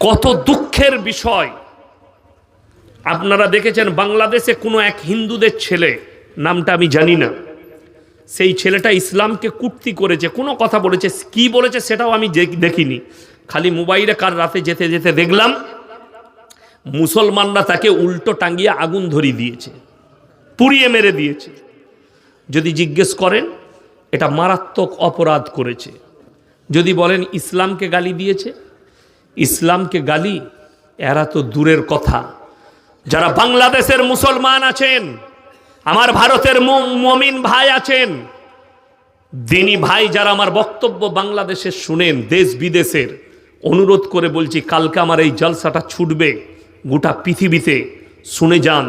কত দুঃখের বিষয়। আপনারা দেখেছেন বাংলাদেশে কোনো এক হিন্দুদের ছেলে, নামটা আমি জানি না, সেই ছেলেটা ইসলামকে কুটতি করেছে, কোনো কথা বলেছে, কি বলেছে সেটাও আমি দেখিনি, খালি মোবাইলে কার রাতে যেতে যেতে দেখলাম মুসলমানরা তাকে উল্টো টাঙ্গিয়ে আগুন ধরিয়ে দিয়েছে, পুড়িয়ে মেরে দিয়েছে। যদি জিজ্ঞেস করেন এটা মারাত্মক অপরাধ করেছে। যদি বলেন ইসলামকে গালি দিয়েছে, ইসলামকে গালি এরা তো দূরের কথা। যারা বাংলাদেশের মুসলমান আছেন, আমার ভারতের মুমিন ভাই আছেন, দিনী ভাই যারা আমার বক্তব্য বাংলাদেশে শুনেন, দেশ বিদেশের, অনুরোধ করে বলছি কালকে আমার এই জলসাটা ছুটবে গোটা পৃথিবীতে, শুনে যান।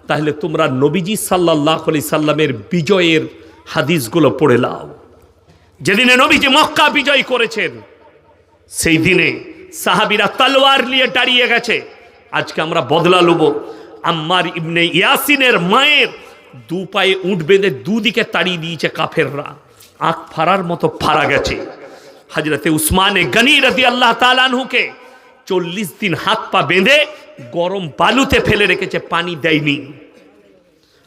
তাহলে তোমরা নবীজি সাল্লাল্লাহু আলাইহি সাল্লামের বিজয়ের হাদিসগুলো পড়ে নাও। যেদিনে নবীজি মক্কা বিজয় করেছেন সেই দিনে সাহাবীরা তলোয়ার নিয়ে দাঁড়িয়ে গেছে, আজকে আমরা বদলা লব। আম্মার ইবনে ইয়াসিনের মায়ের দু পায়ে উঠ বেঁধে দুদিকে তাড়িয়ে দিয়েছে কাফেররা, আঁখ ফাড়ার মতো ফাড়া গেছে। হযরতে উসমানে গনি রাদিয়াল্লাহু তাআলা আনহুকে 40 দিন হাত পা বেঁধে গরম বালুতে ফেলে রেখেছে, পানি দেয়নি।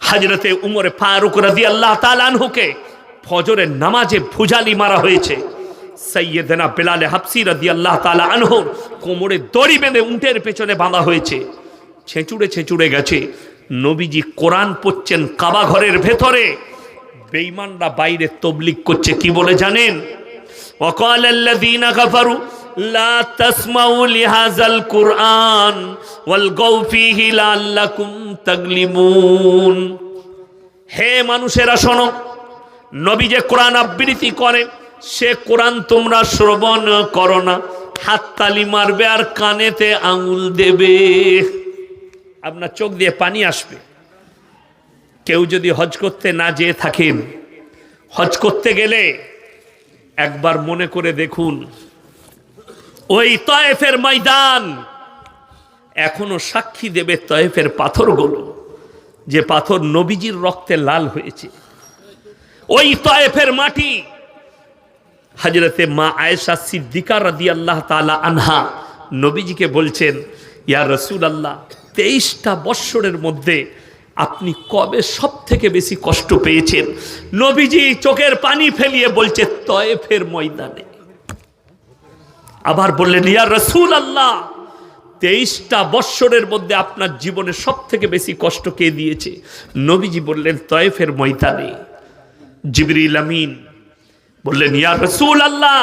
হযরতে উমরে ফারুক রাদিয়াল্লাহু তাআলা আনহুকে ফজরের নামাজে ভুজালি মারা হয়েছে। সৈয়দনা বেলাল হাবসি রাদিয়াল্লাহু তাআলা আনহু কোমরে দড়ি বেঁধে উটের পেছনে বাঁধা হয়েছে, ছেঁচুড়ে ছেঁচুড়ে গেছে। নবীজি কোরআন পড়ছেন কাবা ঘরের ভেতরে, বেঈমানরা বাইরে তবলিগ করছে, কি বলে জানেন? ওয়াকাল আল্লাযীনা কাফারু লা তাসমাউ লিহাযাল কুরআন ওয়ালগাউ ফীহি লাআল্লাকুম তাগলিবুন। হে মানুষেরা শোনো, নবী যে কোরআন আবৃত্তি করে সে কোরআন তোমরা শ্রবণ করো না, হাততালি মারবে আর কানেতে আঙুল দেবে, আপনার চোখ দিয়ে পানি আসবে। কেউ যদি হজ করতে না যেয়ে থাকেন, হজ করতে গেলে একবার মনে করে দেখুন, ওই তয়েফের ময়দান এখনো সাক্ষী দেবে তয়েফের পাথরগুলো, যে পাথর নবীজির রক্তে লাল হয়েছে। ওই তয়েফের মাটি, হযরতে মা আয়েশা সিদ্দিকা রাদিয়াল্লাহু তাআলা আনহা নবীজিকে বলছেন, ইয়া রাসূলুল্লাহ, 23টা বৎসরের মধ্যে আপনি কবে সব থেকে বেশি কষ্ট পেয়েছেন? নবীজি চোখের পানি ফেলিয়ে বলছে, তয়েফের ময়দানে। আবার বললেন, ইয়া রাসূলুল্লাহ, 23টা বৎসরের মধ্যে আপনার জীবনে সব থেকে বেশি কষ্ট কে দিয়েছে? নবীজি বললেন, তয়েফের ময়দানে। জিবরিল আমিন বললেন, ইয়া রাসূলুল্লাহ,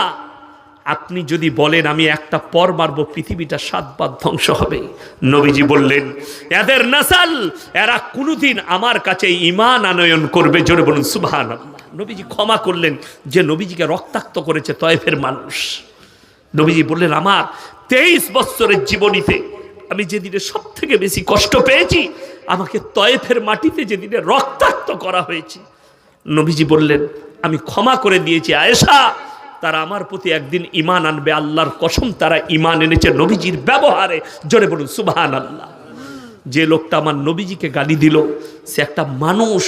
আপনি যদি বলেন আমি একটা পর মারবো, পৃথিবীটা 7 বার ধ্বংস হবে। নবীজি বললেন, এদের নাসাল, এরা কোনোদিন আমার কাছে ঈমান আনয়ন করবে। জোরে বলুন সুবহানাল্লাহ। নবীজি ক্ষমা করলেন যে নবীজিকে রক্তাক্ত করেছে তয়েফের মানুষ। নবীজি বললেন, আমার 23 বছরের জীবনীতে আমি যেদিনে সব থেকে বেশি কষ্ট পেয়েছি, আমাকে তয়েফের মাটিতে যেদিনে রক্তাক্ত করা হয়েছে। নবীজি বললেন, আমি ক্ষমা করে দিয়েছি আয়েশা, তারা আমার প্রতি একদিন ঈমান আনবে। আল্লাহর কসম, তারা ঈমান এনেছে নবীজির ব্যবহারে। জোরে বলুন সুবহানাল্লাহ। যে লোকটা আমার নবীজিকে গালি দিল, সে একটা মানুষ,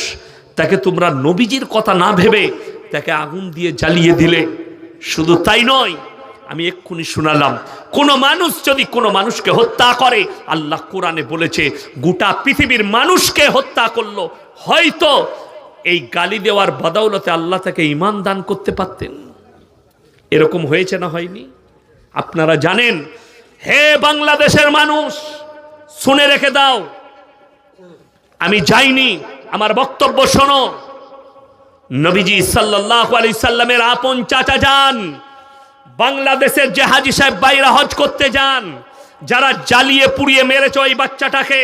তাকে তোমরা নবীজির কথা না ভেবে তাকে আগুন দিয়ে জ্বালিয়ে দিলে। শুধু তাই নয়, আমি এক্ষুনি শোনালাম, কোন মানুষ যদি কোনো মানুষকে হত্যা করে, আল্লাহ কোরআনে বলেছে গোটা পৃথিবীর মানুষকে হত্যা করলো, হয়তো এই গালি দেওয়ার বদৌলতে আল্লাহ তাকে ঈমান দান করতে পারতেন। এরকম হয়েছে না হয়নি? আপনারা জানেন। হে বাংলাদেশের মানুষ, শুনে রেখে দাও, আমি যাইনি, আমার বক্তব্য শোনো। নবীজি সাল্লাল্লাহু আলাইহি সাল্লামের আপন চাচা যান, বাংলাদেশের যে হাজী সাহেব ভাইরা হজ করতে যান, যারা জ্বালিয়ে পুড়িয়ে মেরেছে ওই বাচ্চাটাকে,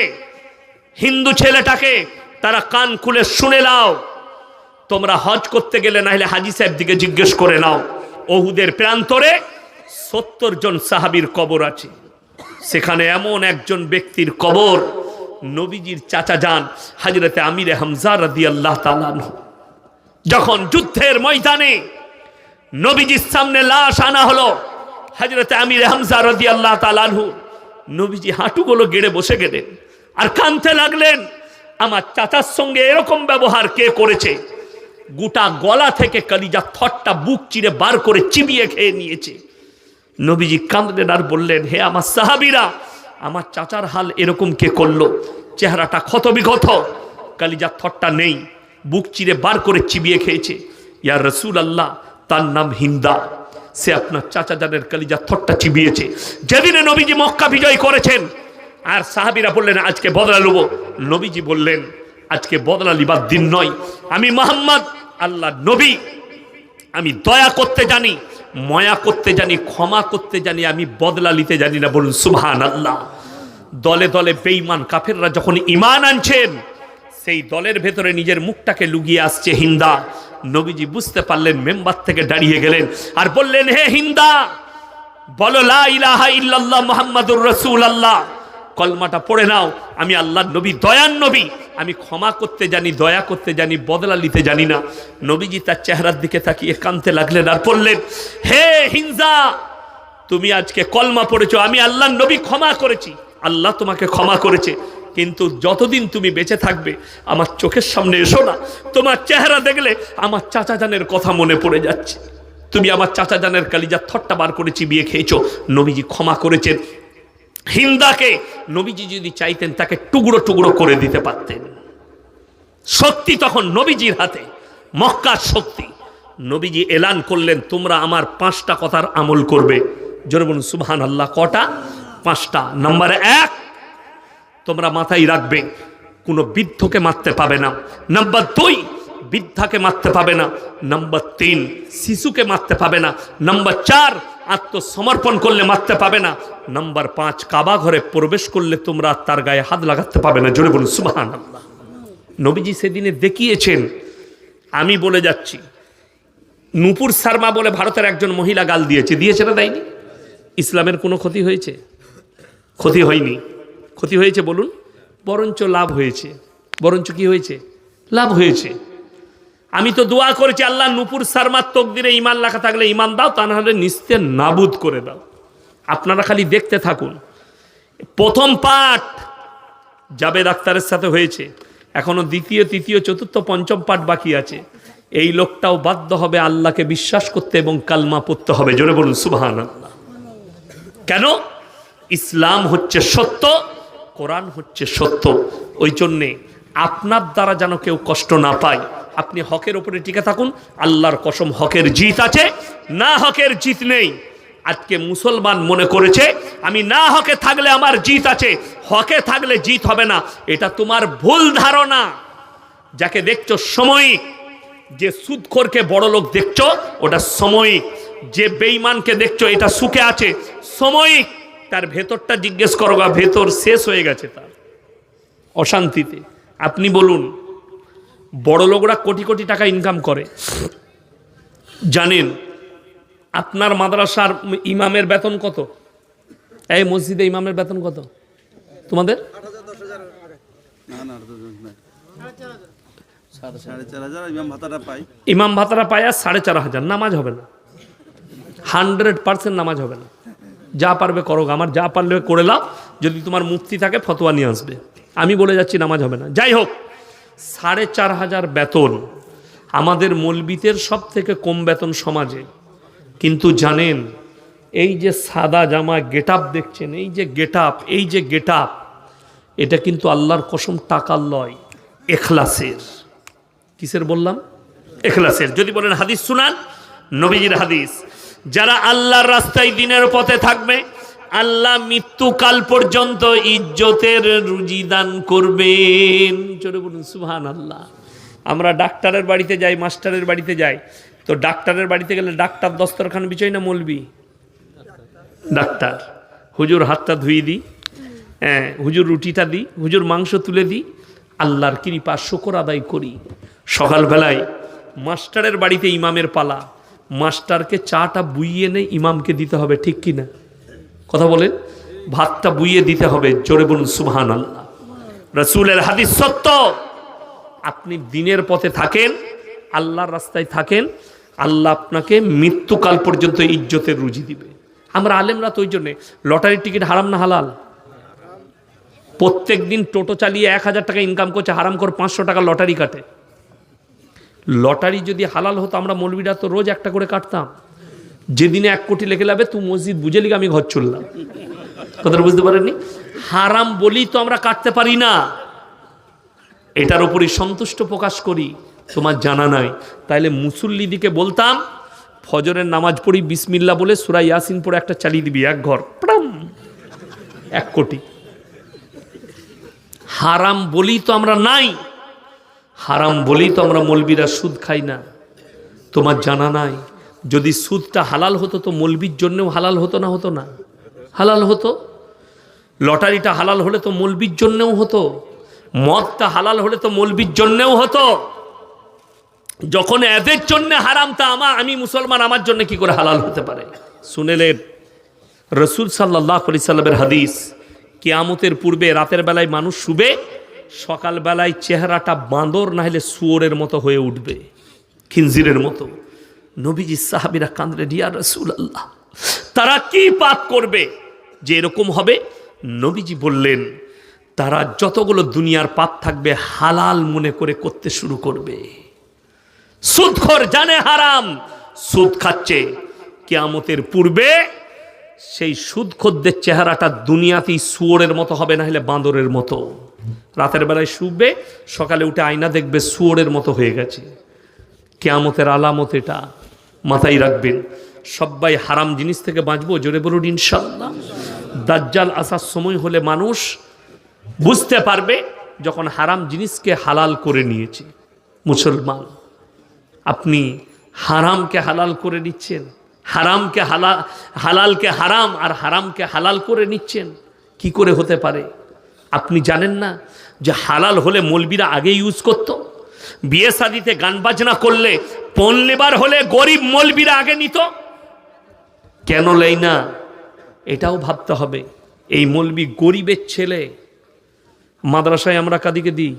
হিন্দু ছেলেটাকে, তারা কান খুলে শুনে নাও। তোমরা হজ করতে গেলে না হলে হাজী সাহেব দিকে জিজ্ঞেস করে নাও, ওহুদের প্রান্তরে 70 জন সাহাবীর কবর আছে, সেখানে এমন একজন ব্যক্তির কবর, নবীজির চাচা যান হযরতে আমিরে হামজা রাদিয়াল্লাহু তাআলা আনহু। যখন যুদ্ধের ময়দানে নবীজির সামনে লাশ আনা হলো হযরতে আমিরে হামজা রাদিয়াল্লাহু তাআলা আনহু, নবীজি হাঁটুগুলো গেড়ে বসে গেলেন আর কাঁদতে লাগলেন, আমার চাচার সঙ্গে এরকম ব্যবহার কে করেছে? গোটা গলা থেকে কলিজা থটটা বুক চিরে বার করে চিবিয়ে খেয়ে নিয়েছে। নবীজি কাঁদলেন আর বললেন, হে আমার সাহাবীরা, আমার চাচার হাল এরকম কে করলো? চেহারাটা ক্ষত বিক্ষত, কালিজার থরটা নেই, বুক চিরে বার করে চিবিয়ে খেয়েছে। ইয়া রাসূলুল্লাহ, তার নাম হিন্দা, সে আপনার চাচা জানের কালিজার থরটা চিবিয়েছে যেদিনে নবীজি মক্কা বিজয় করেছেন। আর সাহাবীরা বললেন, আজকে বদলা নেব। নবীজি বললেন, আজকে বদলা লিবার দিন নয়। আমি মুহাম্মদ আল্লাহ নবী, আমি দয়া করতে জানি, ময়া করতে জানি, ক্ষমা করতে জানি, আমি বদলা নিতে জানি না। বলুন সুবহানাল্লাহ। দলে দলে বেঈমান কাফেররা যখন ঈমান আনছেন, সেই দলের ভেতরে নিজের মুখটাকে লুকিয়ে আসছে হিন্দা। নবীজি বুঝতে পারলেন, মেম্বার থেকে দাঁড়িয়ে গেলেন আর বললেন, হে হিন্দা, বলো লা ইলাহা ইল্লাল্লাহ মুহাম্মাদুর রাসূলুল্লাহ, কলমাটা পড়ে নাও। আমি আল্লাহর নবী, দয়ার নবী, আমি ক্ষমা করতে জানি, দয়া করতে জানি, বদলা নিতে জানি না। নবীজি তার চেহারার দিকে তাকিয়ে কাঁদতে লাগলেন আর বললেন, হে হিন্দা, তুমি আজকে কলমা পড়েছো, আমি আল্লাহর নবী ক্ষমা করেছি, আল্লাহ তোমাকে ক্ষমা করেছে, কিন্তু যতদিন তুমি বেঁচে থাকবে আমার চোখের সামনে এসো না। তোমার চেহারা দেখলে আমার চাচা জানের কথা মনে পড়ে যাচ্ছে। তুমি আমার চাচা জানের কালিজার থরটা বার করে চিবিয়ে খেয়েছো। নবীজি ক্ষমা করেছেন হিন্দাকে। নবীজি যদি চাইতেন তাকে টুকরো টুকরো করে দিতে পারতেন। শক্তি তখন নবীজির হাতে, মক্কার শক্তি। নবীজি এলান করলেন, তোমরা আমার 5টা কথার আমল করবে। জোরে বলুন সুবহানাল্লাহ। কটা? 5টা। নাম্বার 1, তোমরা মাথায় রাখবে, কোনো বৃদ্ধকে মারতে পাবে না। নাম্বার 2, বৃদ্ধাকে মারতে পাবে না। নাম্বার 3, শিশুকে মারতে পাবে না। নাম্বার 4, আত্মসমর্পণ করলে মারতে পাবে না। নাম্বার 5, কাবা ঘরে প্রবেশ করলে তোমরা তার গায়ে হাত লাগাতে পাবে না। জোরে বলুন সুবহানাল্লাহ। নবীজি সেদিনে দেখিয়েছেন। আমি বলে যাচ্ছি, নূপুর শর্মা বলে ভারতের একজন মহিলা গাল দিয়েছে না, দেয়নি? ইসলামের কোনো ক্ষতি হয়েছে? ক্ষতি হয়নি। ক্ষতি হয়েছে বলুন? বরঞ্চ লাভ হয়েছে। বরঞ্চ কি হয়েছে? লাভ হয়েছে। আমি তো দোয়া করেছি, আল্লাহ নূপুর শর্মার তকদিরে ঈমান লেখা থাকলে ঈমান দাও, তা না হলে নিস্তে নাবুদ করে দাও। আপনারা খালি দেখতে থাকুন। প্রথম পাঠ জাবেদ আখতারের সাথে হয়েছে, এখনো দ্বিতীয়, তৃতীয়, চতুর্থ, পঞ্চম পাঠ বাকি আছে। এই লোকটাও বাধ্য হবে আল্লাহকে বিশ্বাস করতে এবং কালমা পড়তে হবে। জোরে বলুন সুবহানাল্লাহ। কেন? ইসলাম হচ্ছে সত্য, কোরআন হচ্ছে সত্য। ওই জন্যে আপনার দ্বারা যেন কেউ কষ্ট না পায়, আপনি হকের উপরে টিকে থাকুন। আল্লাহর কসম, হকের জিত আছে, না হকের জিত নেই। আজকে মুসলমান মনে করেছে আমি না হকে থাকলে আমার জিত আছে, হকে থাকলে জিত হবে না। এটা তোমার ভুল ধারণা। যাকে দেখছো সাময়িক, যে সুদখোরকে বড় লোক দেখছো ওটা সাময়িক, যে বেঈমানকে দেখছো এটা সুখে আছে সাময়িক, তার ভেতরটা জিজ্ঞেস করো, ভেতর শেষ হয়ে গেছে তার অশান্তিতে। আপনি বলুন, বড় লোকরা কোটি কোটি টাকা ইনকাম করে, জানেন আপনার মাদ্রাসার ইমামের বেতন কত? এই মসজিদে ইমামের বেতন কত তোমাদের? ইমাম ভাতাটা পায় আর 4,500। নামাজ হবে না, 100% নামাজ হবে না। যা পারবে করো, আমার যা পারলে করে লাও। যদি তোমার মুফতি থাকে ফতোয়া নিয়ে আসবে, আমি বলে যাচ্ছি নামাজ হবে না। যাই হোক, 4,500 বেতন আমাদের মৌলবীদের সব থেকে কম বেতন সমাজে। কিন্তু জানেন, এই যে সাদা জামা গেট আপ দেখছেন, এই যে গেট আপ, এই যে গেট আপ, এটা কিন্তু আল্লাহর কসম টাকার লয়, এখলাসের। কিসের বললাম? এখলাসের। যদি বলেন হাদিস শুনান, নবীজির হাদিস, যারা আল্লাহর রাস্তায় দিনের পথে থাকবে আল্লাহ মৃত্যুকাল পর্যন্ত ইজ্জতের রুজি দান করবেন। জোরে বলুন সুবহানাল্লাহ। আমরা ডাক্তারের বাড়িতে যাই, মাস্টারের বাড়িতে যাই, তো ডাক্তারের বাড়িতে গেলে ডাক্তার দস্তরখান বিছাই না মৌলবি? ডাক্তার। হুজুর হাতটা ধুয়ে দিই, হ্যাঁ, হুজুর রুটিটা দিই, হুজুর মাংস তুলে দিই, আল্লাহর কৃপা শুকর আদায় করি। সকালবেলায় মাস্টারের বাড়িতে ইমামের পালা, মাস্টারকে চাটা বুইয়ে নেই, ইমামকে দিতে হবে, ঠিক কি না? কথা বলেন, ভাতটা বুইয়ে দিতে হবে। জোরে বলুন সুবহানাল্লাহ। রাসূলের হাদিস সত্য। আপনি দিনের পথে থাকেন, আল্লাহর রাস্তায় থাকেন, আল্লাহ আপনাকে মৃত্যুকাল পর্যন্ত ইজ্জতের রুজি দিবে। আমরা আলেমরা তো ওই জন্যে, লটারির টিকিট হারাম না হালাল? প্রত্যেক দিন টোটো চালিয়ে 1,000 টাকা ইনকাম করছে, হারাম করে 500 টাকা লটারি কাটে। লটারি যদি হালাল হতো আমরা মৌলবীরা তো রোজ একটা করে কাটতাম। যেদিনে 1 কোটি লেখে যাবে তুই মসজিদ বুঝে লিখে আমি ঘর চললাম। কথাটা বুঝতে পারেননি? হারাম বলি তো আমরা কাটতে পারি না, এটার উপরই সন্তুষ্ট প্রকাশ করি, তোমার জানা নাই। তাইলে মুসল্লিদিকে বলতাম ফজরের নামাজ পড়ি বিসমিল্লাহ বলে সূরা ইয়াসিন পড়ে একটা চালিয়ে দিবি, এক ঘর প্রাম 1 কোটি। হারাম বলি তো আমরা নাই, হারাম বলি তো আমরা মৌলবীরা সুদ খাই না। তোমার জানা নাই যদি সুদটা হালাল হতো তো মৌলবীর জন্যও হালাল হতো না? হতো না? হালাল হতো। লটারিটা হালাল হলে তো মৌলবীর জন্যও হতো, মদটা হালাল হলে তো মৌলবীর জন্যও হতো। যখন এদের জন্য হারাম, তা আমি মুসলমান, আমার জন্য কি করে হালাল হতে পারে? শুনেলেন রাসূল সাল্লাল্লাহু আলাইহি সাল্লামের হাদিস, কিয়ামতের পূর্বে রাতের বেলায় মানুষ শুবে, সকাল বেলায় চেহারাটা বাঁদর না হলে শুয়োরের মতো হয়ে উঠবে, খিনজিরের মতো। নবীজি সাহাবীরা কাঁদলেন, ইয়া রাসূলুল্লাহ, তারা কি পাপ করবে যে এরকম হবে? নবীজি বললেন, তারা যতগুলো দুনিয়ার পাপ থাকবে হালাল মনে করে করতে শুরু করবে। সুদখোর জানে হারাম, সুদ খাচ্ছে, কিয়ামতের পূর্বে সেই সুদখোরদের চেহারাটা দুনিয়াতেই শুয়োরের মতো হবে, না হলে বাঁদরের মতো। রাতের বেলায় শুবে, সকালে উঠে আয়না দেখবে শুয়োরের মতো হয়ে গেছে। কিয়ামতের আলামত এটা, মাথায় রাখবেন। সবাই হারাম জিনিস থেকে বাঁচবো, জোরে বলুন ইনশাআল্লাহ। দাজ্জাল আসার সময় হলে মানুষ বুঝতে পারবে যখন হারাম জিনিসকে হালাল করে নিয়েছে। মুসলমান, আপনি হারামকে হালাল করে নিচ্ছেন, হারামকে হালালকে হারাম আর হারামকে হালাল করে নিচ্ছেন, কি করে হতে পারে? আপনি জানেন না যে হালাল হলে মৌলবীরা আগে ইউজ করতো? বিয়ে শাদিতে গান বাজনা করলে পণ লেবার হলে গরিব মৌলবীরা আগে নিত, কেন লেই না? এটাও ভাবতে হবে। এই মৌলবী গরিবের ছেলে, মাদ্রাসায় আমরা কাদিকে দিই,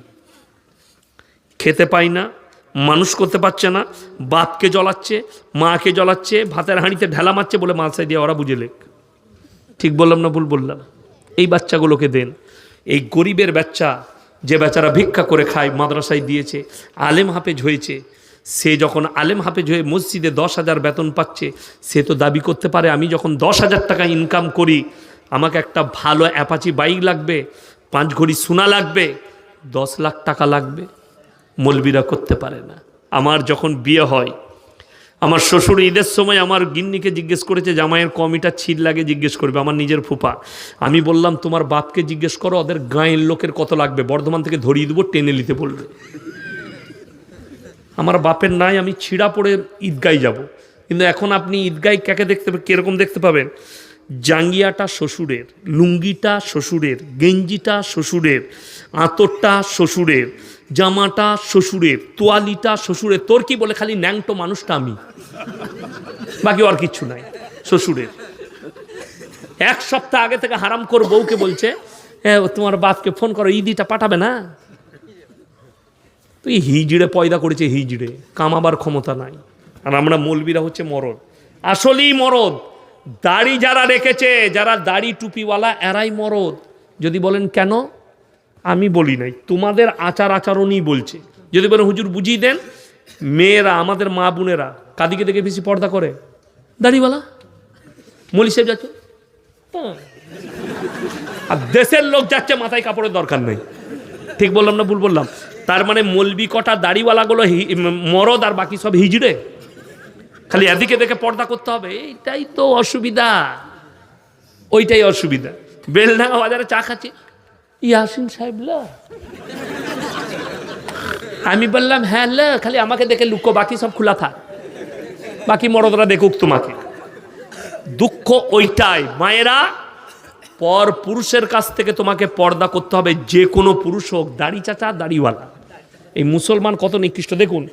খেতে পাই না, মানুষ করতে পারছে না, বাপকে জ্বলাচ্ছে, মাকে জ্বলাচ্ছে, ভাতের হাঁড়িতে ঢেলা মারছে বলে মালসাই দিয়ে ওরা বুঝে লেখ। ঠিক বললাম না ভুল বললাম? এই বাচ্চাগুলোকে দেন। এই গরিবের বাচ্চা, যে বেচারা ভিক্ষা করে খায়, মাদ্রাসায় দিয়েছে, আলেম হাফেজ হয়েছে, সে যখন আলেম হাফেজ হয়ে মসজিদে 10,000 বেতন পাচ্ছে, সে তো দাবি করতে পারে আমি যখন 10,000 টাকা ইনকাম করি, আমাকে একটা ভালো অ্যাপাচি বাইক লাগবে, 5 ঘড়ি সোনা লাগবে, 10 লাখ টাকা লাগবে। মৌলবীরা করতে পারে না। আমার যখন বিয়ে হয়, আমার শ্বশুর ঈদের সময় আমার গিন্নিকে জিজ্ঞেস করেছে জামাইয়ের কমিটা ছিট লাগে, জিজ্ঞেস করবে আমার নিজের ফুফা। আমি বললাম তোমার বাপকে জিজ্ঞেস করো ওদের গাঁয়ের লোকের কত লাগবে, বর্ধমান থেকে ধরিয়ে দেবো, টেনে নিতে বলবে। আমার বাপের নাই, আমি ছিঁড়া পড়ে ঈদগায় যাব। কিন্তু এখন আপনি ঈদগায় কাকে দেখতে, কীরকম দেখতে পাবেন? জাঙ্গিয়াটা শ্বশুরের, লুঙ্গিটা শ্বশুরের, গেঞ্জিটা শ্বশুরের, আঁতরটা শ্বশুরের, জামাটা শ্বশুরের, তোয়ালিটা শ্বশুরের। তোর কি বলে? খালি ন্যাংটো মানুষটা আমি, বাকি আর কিচ্ছু নাই, শ্বশুরের। 1 সপ্তাহ আগে থেকে হারাম কর বউকে বলছে, হ্যাঁ তোমার বাপকে ফোন করো, ঈদিটা পাঠাবে না। তুই হিজড়ে পয়দা করেছে, হিজড়ে, কামাবার ক্ষমতা নাই। আর আমরা মৌলবীরা হচ্ছে মরদ, আসলেই মরদ। দাড়ি যারা রেখেছে, যারা দাড়ি টুপিওয়ালা, এরাই মরদ। যদি বলেন কেন, আমি বলি নাই, তোমাদের আচার আচরণই বলছে। যদি বলেন হুজুর বুঝিয়ে দেন, মেয়েরা, আমাদের মা বোনেরা কাদিকে দেখে বেশি পর্দা করে? দাড়িওয়ালা মলি সাহেব যাচ্ছে, আর দেশের লোক যাচ্ছে মাথায় কাপড়ের দরকার নেই। ঠিক বললাম না ভুল বললাম? তার মানে মলবি কটা দাড়িওয়ালাগুলো মরদ আর বাকি সব হিজড়ে, খালি এদিকে দেখে পর্দা করতে হবে, এইটাই তো অসুবিধা, ওইটাই অসুবিধা। বেলডাঙ্গা বাজারে চা খাচ্ছে, ইয়াসিন সাহেব ল, আমি বললাম হ্যাঁ ল, খালি আমাকে দেখে লুকো, বাকি সব খোলা থাক, বাকি মরদরা দেখুক তোমাকে। দুঃখ ওইটাই মায়েরা, পর পুরুষের কাছ থেকে তোমাকে পর্দা করতে হবে, যে কোনো পুরুষ হোক, দাড়ি চাচা দাড়িওয়ালা। এই মুসলমান কত নিকৃষ্ট দেখুন,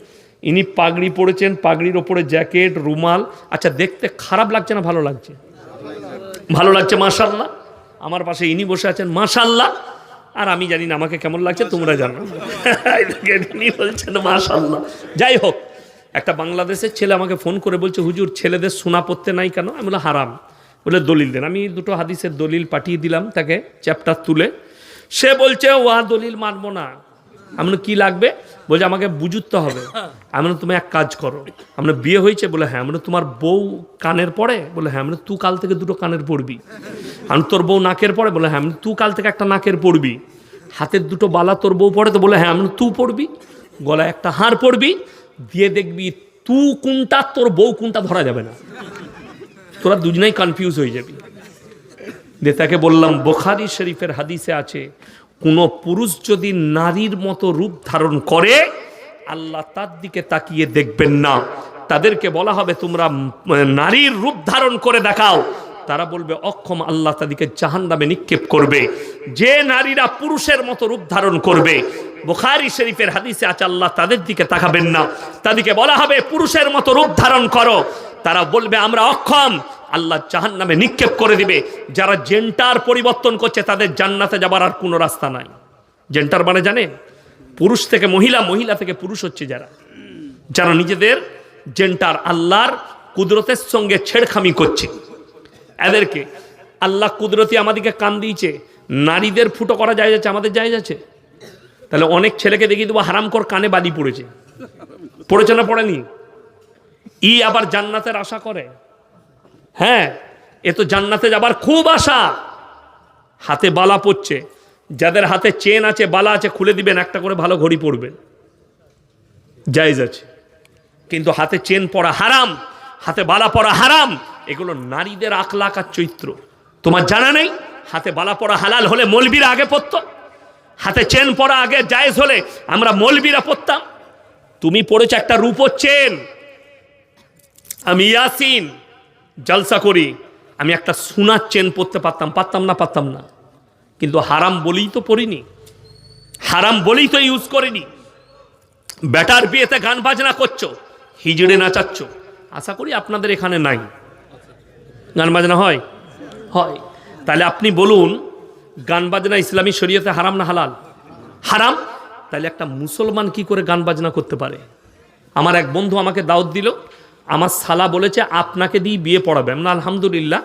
ইনি পাগড়ি পরেছেন, পাগড়ির ওপরে জ্যাকেট, রুমাল। আচ্ছা দেখতে খারাপ লাগছে না ভালো লাগছে? ভালো লাগছে, মাশাআল্লাহ। আমার পাশে ইনি বসে আছেন, মাশাআল্লাহ। আর আমি জানি না আমাকে কেমন লাগছে, তোমরা জানো। ইনি বলছেন মাশাআল্লাহ। যাই হোক, একটা বাংলাদেশের ছেলে আমাকে ফোন করে বলছে, হুজুর ছেলেদের সোনা পড়তে নাই কেন? আমি বললাম হারাম। বলে দলিল দেন। আমি 2টো হাদিসের দলিল পাঠিয়ে দিলাম তাকে, চ্যাপ্টার তুলে। সে বলছে ওয়া দলিল মানবো না, আমি বললাম, কি লাগবে? বলছে আমাকে বুঝতে হবে। আমি বললাম, তুমি এক কাজ করো, আমরা বিয়ে হয়েছে? বলে হ্যাঁ। আমরা তোমার বউ কানের পড়ে? বলে হ্যাঁ। আমরা তুই কাল থেকে দুটো কানের পড়বি। আমি তোর বউ নাকের পড়ে? বলে হ্যাঁ। তুই কাল থেকে একটা নাকের পড়বি। হাতের দুটো বালা তোর বউ পড়ে? তো বলে হ্যাঁ। আমি তুই পড়বি। গলায় একটা হাড় পড়বি, দিয়ে দেখবি তুই কোনটা তোর বউ কোনটা ধরা যাবে না, তোরা দুজনেই কনফিউজ হয়ে যাবি। দিয়ে তাকে বললাম, বুখারী শরীফের হাদিসে আছে, কোন পুরুষ যদি নারীর মতো রূপ ধারণ করে আল্লাহ তার দিকে তাকিয়ে দেখবেন না। তাদেরকে বলা হবে তোমরা নারীর রূপ ধারণ করে দেখাও, তারা বলবে অক্ষম, আল্লাহ তাদেরকে জাহান্নামে নিক্ষেপ করবে। যে নারীরা পুরুষের মতো রূপ ধারণ করবে, বুখারী শরীফের হাদিসে আছে, আল্লাহ তাদের দিকে তাকাবেন না। তাদেরকে বলা হবে পুরুষের মতো রূপ ধারণ করো, তারা বলবে আমরা অক্ষম, আল্লাহ জাহান্নামে নিক্ষেপ করে দিবে। যারা জেন্ডার পরিবর্তন করছে তাদের জান্নাতে যাবার আর কোনো রাস্তা নাই। জেন্ডার মানে জানেন? পুরুষ থেকে মহিলা, মহিলা থেকে পুরুষ হচ্ছে যারা যারা নিজেদের জেন্ডার আল্লাহর কুদরতের সঙ্গে ছেড়খামি করছে, এদেরকে আল্লাহ কুদরতি আমাদেরকে কান দিয়েছে। নারীদের ফুটো করা যায় যাচ্ছে, আমাদের যায় যাচ্ছে। তাহলে অনেক ছেলেকে দেখিয়ে দেবো হারামকর কানে বালি পড়েছে, পড়েছে না পড়েনি? আবার জান্নাতের আশা করে। হ্যাঁ, এ তো জান্নাতে যাবার খুব আশা। হাতে বালা পড়ছে, যাদের হাতে চেন আছে, বালা আছে, খুলে দিবেন, একটা করে ভালো ঘড়ি পরবেন, জায়েজ আছে। কিন্তু হাতে চেন পরা হারাম, হাতে বালা পরা হারাম। এগুলো নারীদের আখলাক আর চরিত্র। তোমার জানা নেই? হাতে বালা পরা হালাল হলে মৌলবীরা আগে পরতো, হাতে চেন পরা আগে জায়েজ হলে আমরা মৌলবীরা পরতাম। তুমি পড়েছো একটা রূপোর চেন। আমি ইয়াসিন জলসা করি, আমি একটা সোনার চেন পরতে পারতাম, পারতাম না? পারতাম না। কিন্তু হারাম বলেই তো পড়িনি, হারাম বলেই তো ইউজ করিনি। বেটার বিয়েতে গান বাজনা করছো, হিজড়ে নাচাচ্ছ। আশা করি আপনাদের এখানে নাই, গান বাজনা হয়? হয়। তাহলে আপনি বলুন, গান বাজনা ইসলামী শরীয়তে হারাম না হালাল? হারাম। তাহলে একটা মুসলমান কি করে গান বাজনা করতে পারে? আমার এক বন্ধু আমাকে দাওয়াত দিল, আমার শালা বলেছে আপনাকে দিয়ে বিয়ে পড়াবে। না, আলহামদুলিল্লাহ,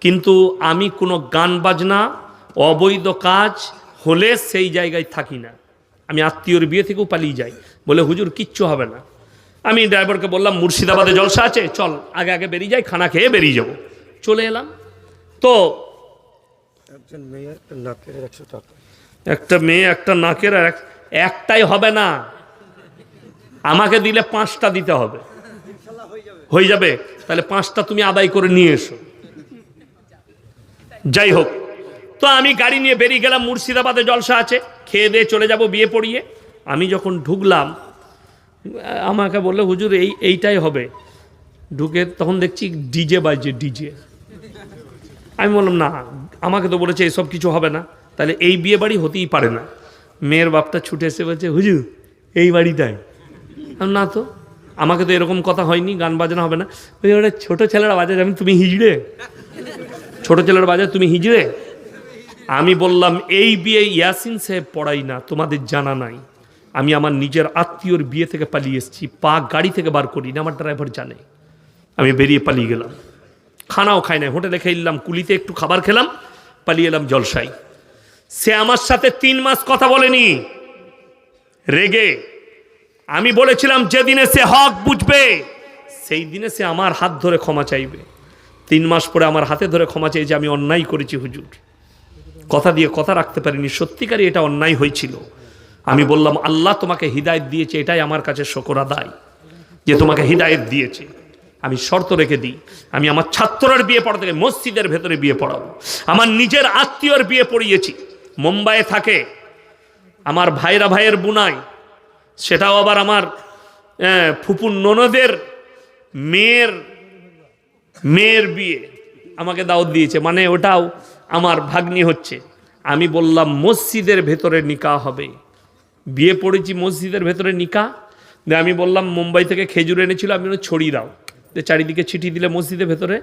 কিন্তু আমি কোনো গান বাজনা অবৈধ কাজ হলে সেই জায়গায় থাকি না। আমি আত্মীয়র বিয়ে থেকেও পালিয়ে যাই। বলে হুজুর কিচ্ছু হবে না। আমি ড্রাইভারকে বললাম মুর্শিদাবাদে জলসা আছে, চল আগে আগে বেরিয়ে যাই, খানা খেয়ে বেরিয়ে যাব। চলে এলাম। তো একটা মেয়ে একটা নাকের, একটাই হবে না, আমাকে দিলে 5টা দিতে হবে। হয়ে যাবে? তাহলে 5টা তুমি আদায় করে নিয়ে এসো। যাই হোক, তো আমি গাড়ি নিয়ে বেরিয়ে গেলাম, মুর্শিদাবাদে জলসা আছে, খেয়ে দিয়ে চলে যাব বিয়ে পড়িয়ে। আমি যখন ঢুকলাম, আমাকে বললো হুজুর এইটাই হবে। ঢুকে তখন দেখছি ডিজে বাজছে, ডিজে। আমি বললাম না, আমাকে তো বলেছে এসব কিছু হবে না, তাহলে এই বিয়ে বাড়ি হতেই পারে না। মেয়ের বাপটা ছুটে এসে বলছে হুজুর এই বাড়িটাই। না তো, আমাকে তো এরকম কথা হয়নি, গান বাজনা হবে না। ওই ওটা ছোটো ছেলেরা বাজায়, আমি তুমি হিজড়ে, ছোটো ছেলেরা বাজায় তুমি হিজড়ে। আমি বললাম এই বিয়ে ইয়াসিন সাহেব পড়াই না, তোমাদের জানা নাই। আমি আমার নিজের আত্মীয়র বিয়ে থেকে পালিয়ে এসেছি, পা গাড়ি থেকে বার করি না, আমার ড্রাইভার জানে। আমি বেরিয়ে পালিয়ে গেলাম, খানাও খাই নাই, হোটেলে খেলাম, কুলিতে একটু খাবার খেলাম, পালিয়ে এলাম জলসাই। সে আমার সাথে 3 মাস কথা বলেনি, রেগে। আমি বলেছিলাম যেদিনে সে হক বুঝবে সেই দিনে সে আমার হাত ধরে ক্ষমা চাইবে। 3 মাস পরে আমার হাতে ধরে ক্ষমা চাইছে, আমি অন্যায় করেছি হুজুর, কথা দিয়ে কথা রাখতে পারিনি, সত্যিকারই এটা অন্যায় হয়েছিল। আমি বললাম আল্লাহ তোমাকে হিদায়ত দিয়েছে, এটাই আমার কাছে শুকর আদায় যে তোমাকে হিদায়ত দিয়েছে। আমি শর্ত রেখে দিই, আমি আমার ছাত্রের বিয়ে পড়াতে মসজিদের ভেতরে বিয়ে পড়াবো। আমার নিজের আত্মীয়র বিয়ে পড়িয়েছি, মুম্বাইয়ে থাকে, আমার ভাইয়ের বুনাই, সেটাও আবার আমার ফুপুর ননদের মেয়ের বিয়ে আমাকে দাওয়াত দিয়েছে, মানে ওটাও আমার ভাগ্নি হচ্ছে। আমি বললাম মসজিদের ভেতরে নিকাহ হবে, বিয়ে পড়েছি মসজিদের ভেতরে নিকাহ। আমি বললাম মুম্বাই থেকে খেজুর এনেছিল, আমি ছড়িয়ে দাও, চারিদিকে ছিটি দিলে মসজিদের ভেতরে।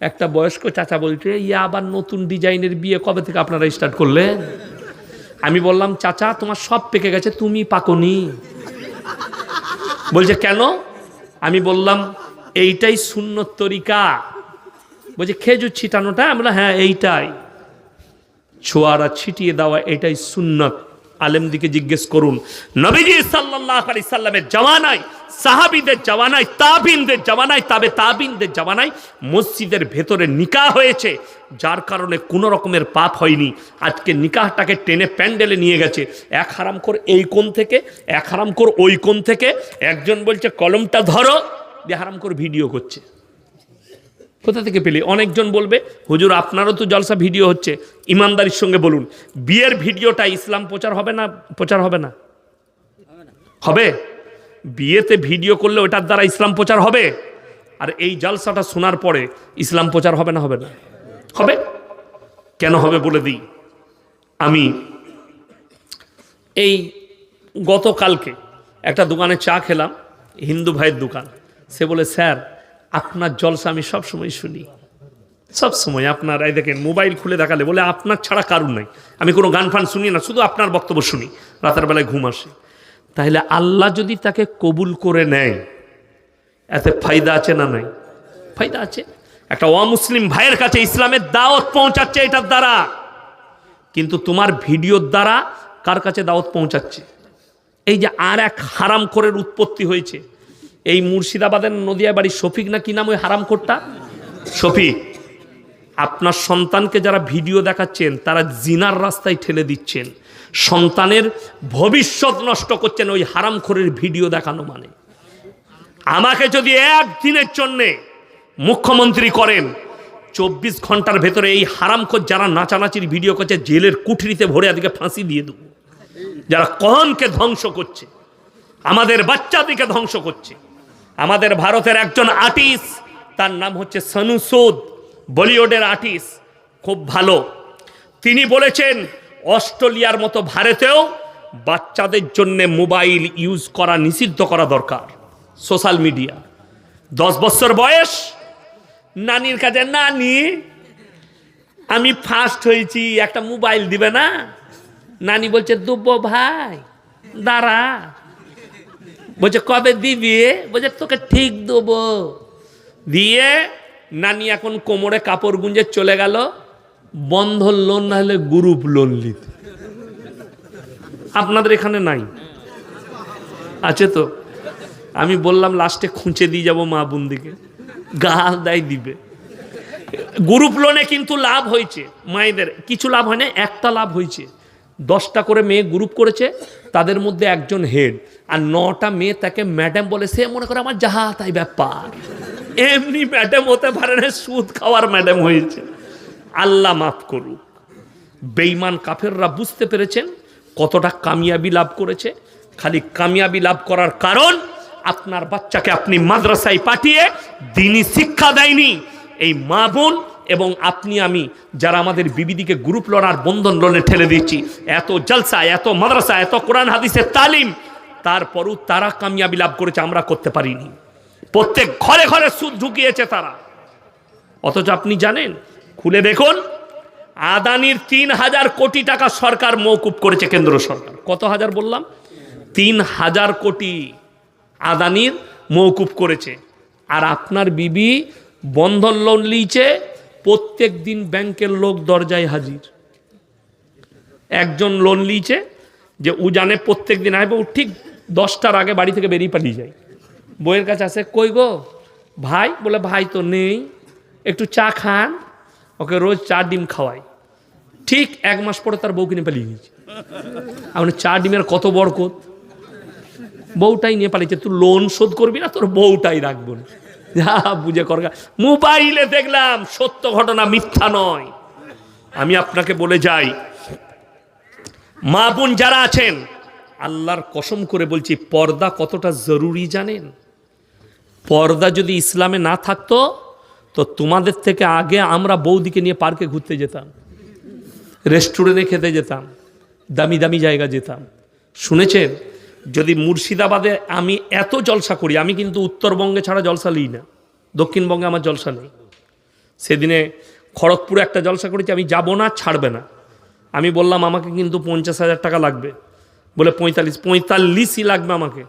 একটা বয়স্ক চাচা বলছে আবার নতুন ডিজাইনের বিয়ে কবে থেকে আপনারা স্টার্ট করলেন? আমি বললাম চাচা তোমার সব পেকে গেছে, তুমি পাকনি। বলছে কেন? আমি বললাম এইটাই সুন্নত তরিকা। বলছে খেজুর ছিটানোটা? আমরা হ্যাঁ এইটাই, ছোয়ারা ছিটিয়ে দেওয়া এটাই সুন্নত। আলেমদিকে জিজ্ঞেস করুন, নবীজি সাল্লাল্লাহু আলাইহি সাল্লামের জামানায়, সাহাবীদের জামানায়, তাবিনদের জামানায়, তাবিনদের জামানায় মসজিদের ভেতরে নিকাহ হয়েছে, যার কারণে কোনো রকমের পাপ হয়নি। আজকে নিকাহটাকে টেনে প্যান্ডেলে নিয়ে গেছে, এক হারামখোর এই কোণ থেকে, এক হারামখোর ওই কোণ থেকে, একজন বলছে কলমটা ধরো, দিয়ে হারামখোর ভিডিও করছে। কোথা থেকে পেলে? অনেকজন বলবে হুজুর আপনারও তো জলসা ভিডিও হচ্ছে। ইমানদারির সঙ্গে বলুন, বিয়ের ভিডিওটা ইসলাম প্রচার হবে না? প্রচার হবে না? হবে। বিয়েতে ভিডিও করলে ওটার দ্বারা ইসলাম প্রচার হবে। আর এই জলসাটা শোনার পরে ইসলাম প্রচার হবে না? হবে না? হবে। কেন হবে বলে দিই। আমি এই গতকালকে একটা দোকানে চা খেলাম, হিন্দু ভাইয়ের দোকান। সে বলে স্যার আপনার জলসা আমি সবসময় শুনি, সবসময় আপনার, এই দেখেন মোবাইল খুলে দেখালে বলে আপনার ছাড়া কারণ নাই, আমি কোনো গান ফান শুনি না, শুধু আপনার বক্তব্য শুনি, রাতের বেলায় ঘুম আসে। তাহলে আল্লাহ যদি তাকে কবুল করে নেয়, এতে ফায়দা আছে না নাই? ফায়দা আছে। একটা অমুসলিম ভাইয়ের কাছে ইসলামের দাওয়াত পৌঁছাচ্ছে এটার দ্বারা, কিন্তু তোমার ভিডিওর দ্বারা কার কাছে দাওয়াত পৌঁছাচ্ছে? এই যে আর এক হারামখোরের উৎপত্তি হয়েছে, এই মুর্শিদাবাদের নদিয়া বাড়ি শফিক না কি নাম ওই হারামখোরটা, শফিক। আপনার সন্তানকে যারা ভিডিও দেখাচ্ছেন তারা জিনার রাস্তায় ঠেলে দিচ্ছেন, সন্তানের ভবিষ্যৎ নষ্ট করছেন ওই হারামখোরের ভিডিও দেখানো মানে। আমাকে যদি একদিনের জন্যে মুখ্যমন্ত্রী করেন, 24 ঘন্টার ভেতরে এই হারামখোর যারা নাচানাচির ভিডিও করছে জেলের কুঠরিতে ভরে আদিকে ফাঁসি দিয়ে দেবো। যারা কমকে ধ্বংস করছে, আমাদের বাচ্চাদিকে ধ্বংস করছে। আমাদের ভারতের একজন আর্টিস্ট, তার নাম হচ্ছে সনু সুদ, বলিউডের আর্টিস্ট, খুব ভালো। তিনি বলেছেন অস্ট্রেলিয়ার মতো ভারতেও বাচ্চাদের জন্য মোবাইল ইউজ করা নিষিদ্ধ করা দরকার। সোশ্যাল মিডিয়া 10 বছর বয়স, নানির কাছে নানি আমি ফার্স্ট হয়েছি, একটা মোবাইল দিবে না? নানি বলছে দুব্বো ভাই দাঁড়া, বলছে কবে দিবি? বলছে তোকে ঠিক দেবো। দিয়ে নানি এখন কোমরে কাপড় গুঞ্জে চলে গেল বন্ধন লোন না হলে গ্রুপ লোন নিতে। আপনাদের এখানে নাই? আছে তো? আমি বললাম লাস্টে খুঁচে দিয়ে যাবো মা বোনদিকে, গাল দেয় দিবে। গ্রুপ লোনে কিন্তু লাভ হয়েছে, মায়েদের কিছু লাভ হয় না, একটা লাভ হয়েছে। 10টা করে মেয়ে গ্রুপ করেছে, তাদের মধ্যে একজন হেড, আর 9টা মেয়ে তাকে ম্যাডাম বলে। সে মনে করে আমার যাহা তাই ব্যাপার, এমনি ম্যাডাম হতে পারে না, সুদ খাওয়ার ম্যাডাম হয়েছে। আল্লাহ মাফ করুক। বেঈমান কাফেররা বুঝতে পেরেছেন কতটা কামিয়াবি লাভ করেছে। খালি কামিয়াবি লাভ করার কারণ আপনার বাচ্চাকে আপনি মাদ্রাসায় পাঠিয়ে দ্বীনি শিক্ষা দেয়নি। এই মা বোন এবং আপনি আমি যারা আমাদের বিবিদিকে গ্রুপ লোন আর বন্ধন লোনে ঠেলে দিচ্ছি, এত জলসা, এত মাদ্রাসা, এত কোরআন হাদিসের তালিম, তারপরও তারা কামিয়াবি লাভ করেছে, আমরা করতে পারিনি। প্রত্যেক ঘরে ঘরে সুদ ঢুকিয়েছে তারা। অথচ আপনি জানেন, খুলে দেখুন, আদানির 3000 কোটি টাকা সরকার মওকুফ করেছে, কেন্দ্র সরকার। কত হাজার বললাম? 3000 কোটি আদানির মওকুফ করেছে। আর আপনার বিবি বন্ধন লোন লিয়েছে, প্রত্যেক দিন ব্যাংকের লোক দরজায় হাজির। একজন লোন লিয়েছে যে ও জানে প্রত্যেক দিন আসবে, ও ঠিক 10টার আগে বাড়ি থেকে বেরিয়ে পালিয়ে যায়। বইয়ের কাছে আসে, কই গো ভাই? বলে ভাই তো নেই, একটু চা খান। ওকে রোজ চা ডিম খাওয়ায়। ঠিক 1 মাস পরে তার বউ কিনে পালিয়ে গেছে। আপনি চা ডিমের কত বরকত, বউটাই নিয়ে পালিয়েছে। তুই লোন শোধ করবি না, তোর বউটাই রাখবো না, যা বুঝে করগা। মোবাইলে দেখলাম, সত্য ঘটনা, মিথ্যা নয়। আমি আপনাকে বলে যাই, মা বোন যারা আছেন, আল্লাহর কসম করে বলছি, পর্দা কতটা জরুরি জানেন? পর্দা যদি ইসলামে না থাকতো তো তোমাদের থেকে আগে আমরা বৌদিকে নিয়ে পার্কে ঘুরতে যেতাম, রেস্টুরেন্টে খেতে যেতাম, দামি দামি জায়গা যেতাম। শুনেছেন, যদি মুর্শিদাবাদে আমি এত জলসা করি, আমি কিন্তু উত্তরবঙ্গে ছাড়া জলসা লিই না, দক্ষিণবঙ্গে আমার জলসা নেই। সেদিনে খড়গপুরে একটা জলসা করেছি, আমি যাব না, ছাড়বে না। আমি বললাম আমাকে কিন্তু 50,000 টাকা লাগবে। বলে 45ই লাগবে আমাকে,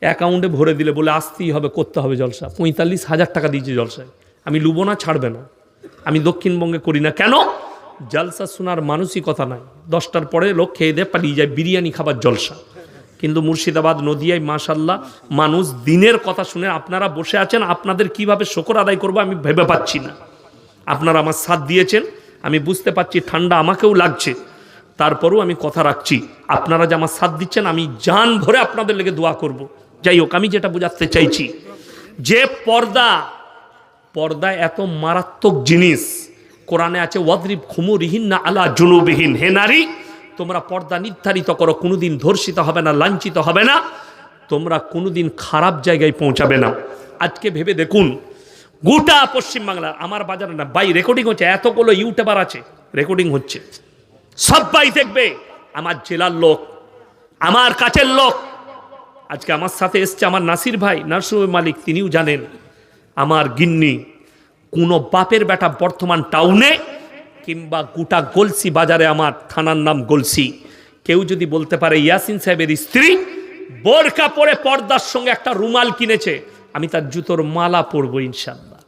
অ্যাকাউন্টে ভরে দিলে। বলে আসতেই হবে, করতে হবে জলসা। 45,000 টাকা দিয়েছে জলসায়। আমি লুবো না, ছাড়বে না। আমি দক্ষিণবঙ্গে করি না। কেন? জলসা শোনার মানসিকতা নাই, 10টার পরে লোক খেয়ে দিয়ে পালিয়ে যায়, বিরিয়ানি খাবার জলসা। কিন্তু মুর্শিদাবাদ নদিয়ায় মাশাল্লাহ মানুষ দিনের কথা শুনে, আপনারা বসে আছেন, আপনাদের কিভাবে শুকর আদায় করবো আমি ভেবে পাচ্ছি না। আপনারা আমার সাথ দিয়েছেন, আমি বুঝতে পারছি ঠান্ডা আমাকেও লাগছে, তারপরেও আমি কথা রাখছি, আপনারা যে আমার সাথ দিচ্ছেন আমি জান ভরে আপনাদের লেগে দোয়া করব। যাই হোক, আমি যেটা বোঝাতে চাইছি যে পর্দা এত মারাত্মক জিনিস। কোরআনে আছে ওয়াদরিব খুমুরিহিন্না আলা জুনুবিহিন, হে নারী তোমরা পর্দা নির্ধারিত করো, কোনোদিন ধর্ষিত হবে না, লাঞ্ছিত হবে না, তোমরা কোনোদিন খারাপ জায়গায় পৌঁছাবে না। আজকে ভেবে দেখুন গোটা পশ্চিমবাংলার, আমার বাজারে না ভাই রেকর্ডিং হচ্ছে, এতগুলো ইউটিউবার আছে রেকর্ডিং হচ্ছে, সবাই দেখবে, আমার জেলার লোক, আমার কাছের লোক। আজকে আমার সাথে এসছে আমার নাসির ভাই, নার্সিং মালিক, তিনিও জানেন আমার গিন্নি কোনো বাপের বেটা বর্তমান টাউনে কিংবা গোটা গলসি বাজারে, আমার থানার নাম গলসি, কেউ যদি বলতে পারে ইয়াসিন সাহেবের স্ত্রী বোরকা পরে পর্দার সঙ্গে একটা রুমাল কিনেছে, আমি তার জুতোর মালা পরবো ইনশাল্লাহ।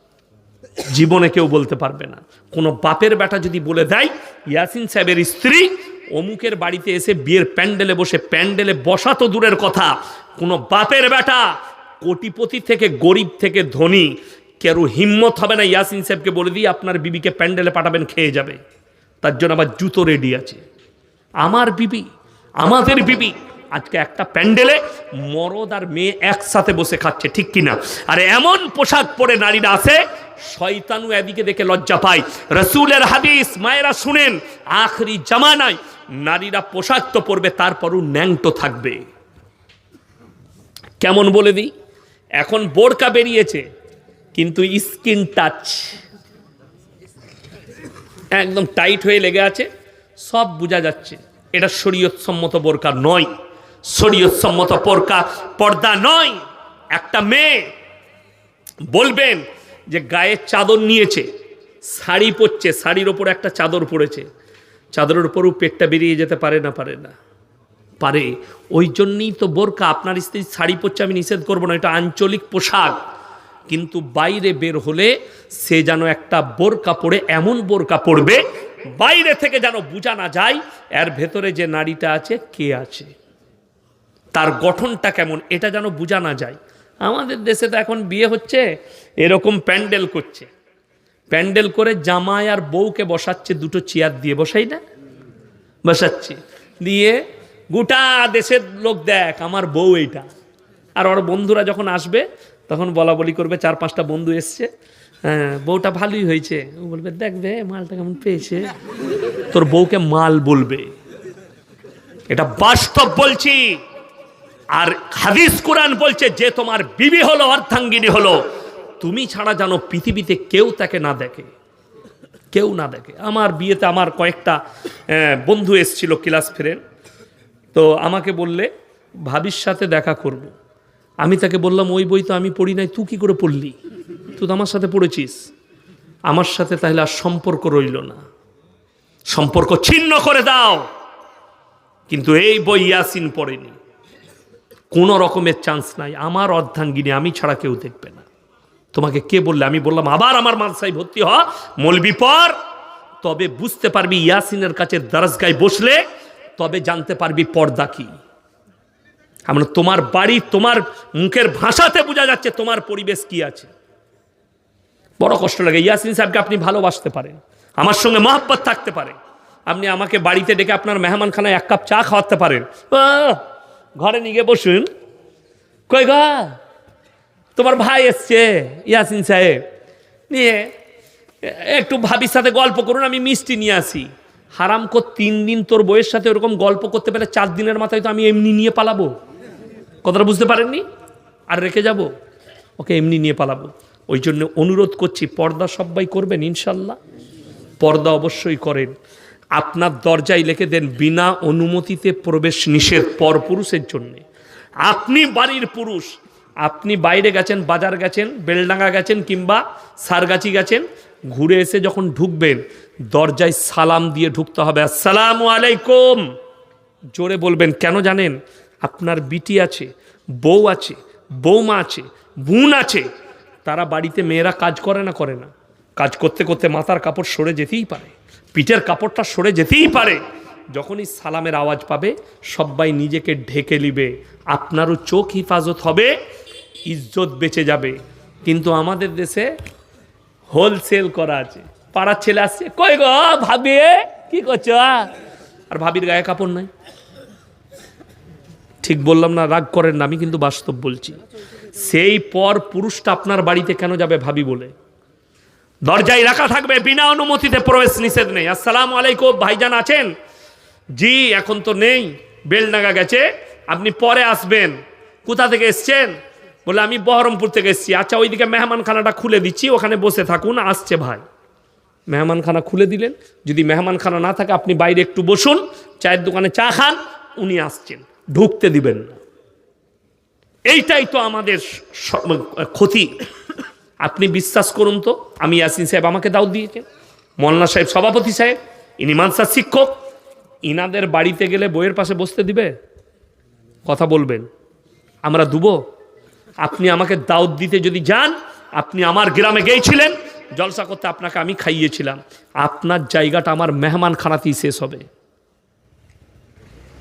জীবনে কেউ বলতে পারবে না। কোনো বাপের বেটা যদি বলে দেয় ইয়াসিন সাহেবের স্ত্রী অমুকের বাড়িতে এসে বিয়ের প্যান্ডেলে বসে, প্যান্ডেলে বসা তো দূরের কথা, কোনো বাপের বেটা কোটিপতি থেকে গরিব থেকে ধনী কেউ হিম্মত হবে না ইয়াসিন সাহেবকে বলে দিয়ে আপনার বিবিকে প্যান্ডেলে পাঠাবেন, খেয়ে যাবে। তার জন্য আবার জুতো রেডি আছে। আমার বিবি, আমাদের বিবি আজকে একটা প্যান্ডেলে মরদ আর মেয়ে একসাথে বসে খাচ্ছে, ঠিক কিনা? আরে এমন পোশাক পরে নারীরা আছে, শয়তানু এদিকে দেখে লজ্জা পায়। রাসূলের হাদিস মায়েরা শুনেন, আখরি জামানায় নারীরা পোশাক তো পরবে, তারপরও ন্যাংটো থাকবে। কেমন বলে দিই, এখন বোরকা বেরিয়েছে কিন্তু স্কিন টাচ একদম টাইট হয়ে লেগে আছে, সব বোঝা যাচ্ছে। এটা শরীয়তসম্মত বোরকা নয়, শরীয়তসম্মত পর্দা নয়। একটা মেয়ে বলবেন যে গায়ে চাদর নিয়েছে, শাড়ি পরছে, শাড়ির ওপর একটা চাদর পরেছে, চাদরের উপরও পেটটা বেরিয়ে যেতে পারে না? পারে না? পারে। ওই জন্যই তো বোরকা। আপনার স্ত্রী শাড়ি পরছে, আমি নিষেধ করবো না, এটা আঞ্চলিক পোশাক, কিন্তু বাইরে বের হলে সে যেন একটা বোরকা পরে, এমন বোরকা পরবে বাইরে থেকে যেন বোঝা না যায় এর ভেতরে যে নারীটা আছে কে আছে, তার গঠনটা কেমন, এটা যেন বোঝা না যায়। আমাদের দেশে তো এখন বিয়ে হচ্ছে এরকম প্যান্ডেল করছে, প্যান্ডেল করে জামাই আর বউকে বসাচ্ছে, দুটো চেয়ার দিয়ে বসাই না, বসাচ্ছে, দিয়ে গোটা দেশের লোক দেখ আমার বউ এইটা। আর ওর বন্ধুরা যখন আসবে তখন বলা বলি করবে, 4-5টা বন্ধু এসছে, হ্যাঁ বউটা ভালোই হয়েছে, ও বলবে দেখবে মালটা কেমন পেয়েছে, তোর বউকে মাল বলবে। এটা বাস্তব বলছি। আর হাদিস কোরআন বলছে যে তোমার বিবি হলো, অর্ধাঙ্গিনী হলো, তুমি ছাড়া জানো পৃথিবীতে কেউ তাকে না দেখে, কেউ না দেখে। আমার বিয়েতে আমার কয়েকটা বন্ধু এসছিল, ক্লাস ফ্রেন্ড, তো আমাকে বললে ভাবির সাথে দেখা করব। আমি তাকে বললাম ওই বই তো আমি পড়ি নাই, তুই কি করে পড়লি? তুই তো আমার সাথে পড়েছিস। আমার সাথে তাহলে আর সম্পর্ক রইল না, সম্পর্ক ছিন্ন করে দাও। কিন্তু এই বই ইয়াসিন পড়েনি, কোনো রকমের চান্স নাই, আমার অর্ধাঙ্গিনী, আমি ছাড়া কেউ দেখবে না। তোমাকে কে বললে? আমি বললাম আবার আমার মাদ্রাসায় ভর্তি হ, মৌলবি পর, তবে বুঝতে পারবি ইয়াসিনের কাছে দরজগায় বসলে, তবে জানতে পারবি পর্দা কি। আমরা তোমার বাড়ি, তোমার মুখের ভাষাতে বোঝা যাচ্ছে তোমার পরিবেশ কি আছে। বড় কষ্ট লাগে। ইয়াসিন সাহেবকে আপনি ভালোবাসতে পারেন, আমার সঙ্গে মহব্বত থাকতে পারে, আপনি আমাকে বাড়িতে ডেকে আপনার মেহমানখানায় 1 কাপ চা খাওয়াতে পারেন, ঘরে নিয়ে গিয়ে বসুন, কই গা তোমার ভাই এসছে ইয়াসিন সাহেব, নিয়ে একটু ভাবির সাথে গল্প করুন, আমি মিষ্টি নিয়ে আসি। হারাম কর 3 দিন তোর বইয়ের সাথে ওরকম গল্প করতে পেলে 4 দিনের মাথায় তো আমি এমনি নিয়ে পালাবো। কথাটা বুঝতে পারেননি? আর রেখে যাব ওকে, এমনি নিয়ে পালাবো। ওই জন্য অনুরোধ করছি, পর্দা সবাই করবেন ইনশাল্লাহ, পর্দা অবশ্যই করেন। আপনার দরজায় লিখে দেন বিনা অনুমতিতে প্রবেশ নিষেধ পরপুরুষের জন্যে। আপনি বাড়ির পুরুষ, আপনি বাইরে গেছেন, বাজার গেছেন, বেলডাঙ্গা গেছেন কিংবা সারগাছি গেছেন, ঘুরে এসে যখন ঢুকবেন দরজায় সালাম দিয়ে ঢুকতে হবে, আসসালামু আলাইকুম জোরে বলবেন। কেন জানেন? আপনার বিটি আছে, বউ আছে, বৌমা আছে, বোন আছে, তারা বাড়িতে মেয়েরা কাজ করে না, করে না, কাজ করতে করতে মাথার কাপড় সরে যেতেই পারে, পিঠের কাপড়টা সরে যেতেই পারে। যখনই সালামের আওয়াজ পাবে সবাই নিজেকে ঢেকে নিবে, আপনারও চোখ হিফাজত হবে, ইজ্জত বেঁচে যাবে। কিন্তু আমাদের দেশে হোলসেল করা আছে। পাড়ার ছেলে আসছে, কই গো ভাবি কি করছো, আর ভাবির গায়ে কাপড় নাই। ঠিক বললাম না? রাগ করেন না, আমি কিন্তু বাস্তব বলছি। সেই পর পুরুষটা আপনার বাড়িতে কেন যাবে ভাবি বলে? দরজায় রাখা থাকবে, বিনা অনুমতিতে প্রবেশ নিষেধ নেই। আসসালামু আলাইকুম, ভাইজান আছেন? জি এখন তো নেই, বেলডাঙ্গা গেছে, আপনি পরে আসবেন। কোথা থেকে এসছেন? বলে আমি বহরমপুর থেকে এসছি। আচ্ছা ওইদিকে মেহমানখানাটা খুলে দিচ্ছি, ওখানে বসে থাকুন, আসছে ভাই। মেহমানখানা খুলে দিলেন। যদি মেহমানখানা না থাকে আপনি বাইরে একটু বসুন, চায়ের দোকানে চা খান, উনি আসছেন, ঢুকতে দিবেন না। এইটাই তো আমাদের ক্ষতি। আপনি বিশ্বাস করুন তো, আমি ইয়াসিন সাহেব আমাকে দাওয়াত দিয়েছেন, মৌলানা সাহেব সভাপতি সাহেব, ইনি মানসার শিক্ষক, ইনাদের বাড়িতে গেলে বইয়ের পাশে বসতে দিবে? কথা বলবেন, আমরা দেবো? আপনি আমাকে দাওয়াত দিতে যদি যান, আপনি আমার গ্রামে গিয়েছিলেন জলসা করতে, আপনাকে আমি খাইয়েছিলাম, আপনার জায়গাটা আমার মেহমানখানাতেই শেষ হবে।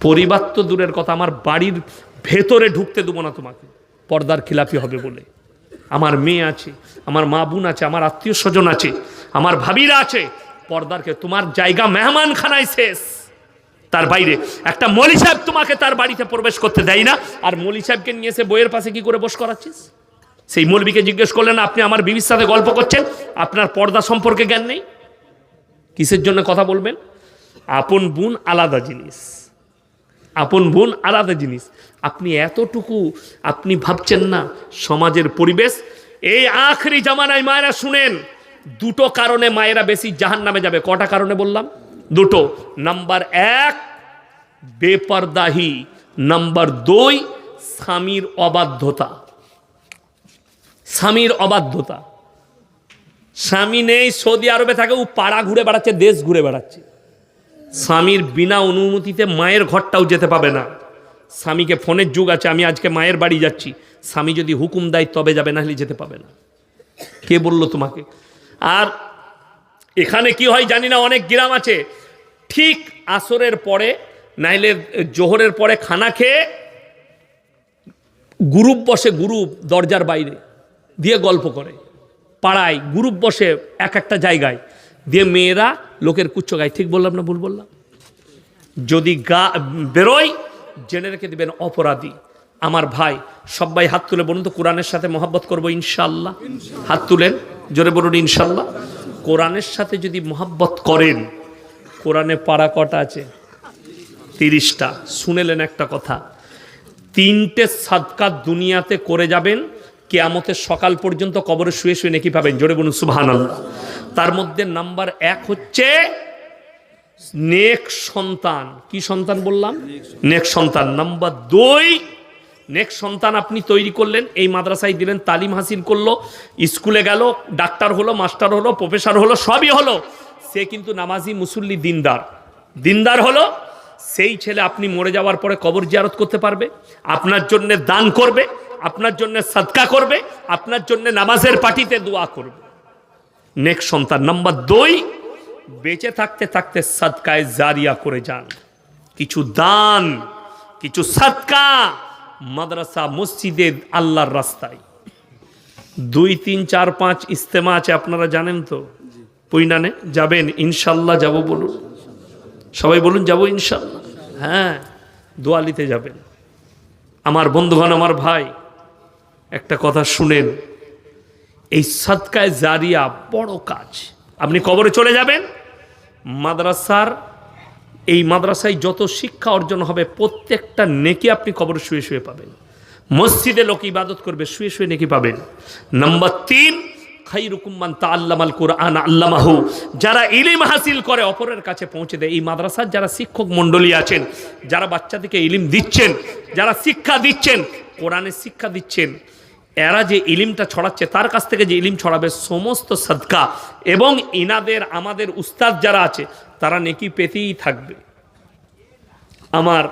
পরিবার তো দূরের কথা, আমার বাড়ির ভেতরে ঢুকতে দেবো না তোমাকে, পর্দার খিলাফি হবে বলে। আমার মেয়ে আছে, আমার মা বোন আছে, আমার আত্মীয় স্বজন আছে, আমার ভাবিরা আছে, পর্দারকে তোমার জায়গা মেহমানখানায় শেষ। তার বাইরে একটা মৌলী সাহেব তোমাকে তার বাড়িতে প্রবেশ করতে দেয় না, আর মৌলী সাহেবকে নিয়ে এসে বইয়ের পাশে কি করে বস করাচ্ছিস? সেই মৌলবীকে জিজ্ঞেস করলেন, আপনি আমার বিবির সাথে গল্প করছেন, আপনার পর্দা সম্পর্কে জ্ঞান নেই? কিসের জন্য কথা বলবেন? আপন বোন আলাদা জিনিস, আপন বোন আলাদা জিনিস। আপনি এতটুকু আপনি ভাবছেন না সমাজের পরিবেশ? এই আখরি জামানায় মায়েরা শুনেন, দুটো কারণে মায়েরা বেশি জাহান্নামে যাবে। কটা কারণে বললাম? দুটো। নাম্বার 1 বেপরদাহি, নাম্বার 2 স্বামীর অবাধ্যতা। স্বামীর অবাধ্যতা। স্বামী নেই, সৌদি আরবে থাকে, ও পাড়া ঘুরে বেড়াচ্ছে, দেশ ঘুরে বেড়াচ্ছে। স্বামীর বিনা অনুমতিতে মায়ের ঘরটাও যেতে পাবে না। স্বামীকে ফোনের যুগ আছে, আমি আজকে মায়ের বাড়ি যাচ্ছি, স্বামী যদি হুকুম দেয় তবে যাবে, না হলে যেতে পাবে না। কে বলল তোমাকে? আর এখানে কি হয় জানি না, অনেক গ্রাম আছে ঠিক আসরের পরে নাইলে জোহরের পরে খানা খেয়ে গ্রুপ বসে, গ্রুপ দরজার বাইরে দিয়ে গল্প করে, পাড়ায় গ্রুপ বসে এক একটা জায়গায় দিয়ে, মেয়েরা লোকের কুচ্ছ গায়। ঠিক বললাম না ভুল বললাম? যদি বেরোয় জেনে রেখে দিবেন অপরাধী। আমার ভাই সবাই হাত তুলে বলুন তো, কোরআনের সাথে মহব্বত করবো ইনশাল্লাহ? হাত তুলেন, জোরে বলুন ইনশাল্লাহ। কোরআনের সাথে যদি মহব্বত করেন, কোরআনে পারা কটা আছে? 30টা। শুনেলেন একটা কথা, 3টে সাদকা দুনিয়াতে করে যাবেন, কিয়ামতের সকাল পর্যন্ত কবরে শুয়ে শুয়ে নেকি পাবেন। জোরে বলুন সুবহানাল্লাহ। তার মধ্যে নাম্বার 1 হচ্ছে নেক সন্তান। কি সন্তান বললাম? নেক সন্তান। নাম্বার 2, নেক সন্তান আপনি তৈরি করলেন, এই মাদ্রাসায় দিলেন, তালিম হাসিল করলো, স্কুলে গেল, ডাক্তার হলো, মাস্টার হলো, প্রফেসর হলো, সবই হলো, সে কিন্তু নামাজি, মুসল্লি, দিনদার হলো। সেই ছেলে আপনি মরে যাওয়ার পরে কবর জিয়ারত করতে পারবে, আপনার জন্য দান করবে, আপনার জন্য সাদকা করবে, আপনার জন্য নামাজের পার্টিতে দোয়া করবে। নেক সন্তান। নাম্বার 2, বেঁচে থাকতে থাকতে সাদকায়ে জারিয়া করে যান, কিছু দান, কিছু সাদকা, মাদ্রাসা, মসজিদে, আল্লাহর রাস্তায়। 2, 3, 4, 5 ইজতেমা আছে, আপনারা জানেন তো? পুইনানে যাবেন ইনশাল্লাহ? যাব বলুন, সবাই বলুন যাব ইনশাল্লাহ। হ্যাঁ, দোয়ালিতে যাবেন। আমার বন্ধুগণ, আমার ভাই, একটা কথা শুনেন, এই সাদকায়ে জারিয়া বড় কাজ। আপনি কবরে চলে যাবেন, এই মাদ্রাসায় যত শিক্ষা অর্জন হবে প্রত্যেকটা নেকি আপনি কবরে শুয়ে শুয়ে পাবেন। মসজিদে লোক ইবাদত করবে, শুয়ে শুয়ে নেকি পাবেন। নাম্বার 3, খায়রুকুম মান তাআল্লামাল কুরআন আল্লামাহু, যারা ইলম হাসিল করে অপরের কাছে পৌঁছে দেয়। এই মাদ্রাসার যারা শিক্ষক মণ্ডলী আছেন, যারা বাচ্চাদেরকে ইলম দিচ্ছেন, যারা শিক্ষা দিচ্ছেন, কোরআনের শিক্ষা দিচ্ছেন, এরা যে ইলিমটা ছড়াচ্ছে, তার কাছ থেকে যে ইলিম ছড়াবে, সমস্ত সাদকা এবং ইনাদের আমাদের উস্তাদ যারা আছে তারা নেকি পেতেই থাকবে। আমার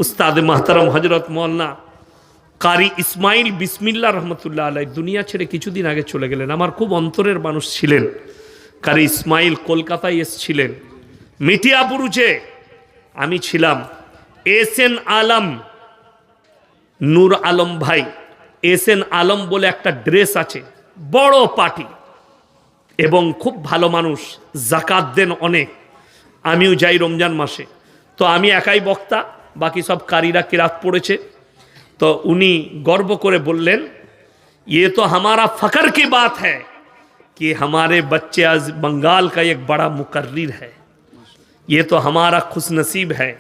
উস্তাদ মাহতারাম হযরত মাওলানা কারি ইসমাইল বিসমিল্লাহ রহমতুল্লাহ আলাইহি দুনিয়া ছেড়ে কিছুদিন আগে চলে গেলেন। আমার খুব অন্তরের মানুষ ছিলেন কারি ইসমাইল। কলকাতায় এসেছিলেন, মিঠিয়াপুরুচে আমি ছিলাম। এসএন আলম, নূর আলম ভাই, এসএন আলম বলে একটা ড্রেস আছে, বড় পার্টি এবং খুব ভালো মানুষ, জাকাত দেন অনেক। আমিও যাই রমজান মাসে। তো আমি একাই বক্তা, বাকি সব কারীরা কিরাত পড়েছে। তো উনি গর্ব করে বললেন, ये तो हमारा फकर की बात है कि हमारे बच्चे आज बंगाल का एक बड़ा मुकर्रिर है। ये तो हमारा खुश नसीब है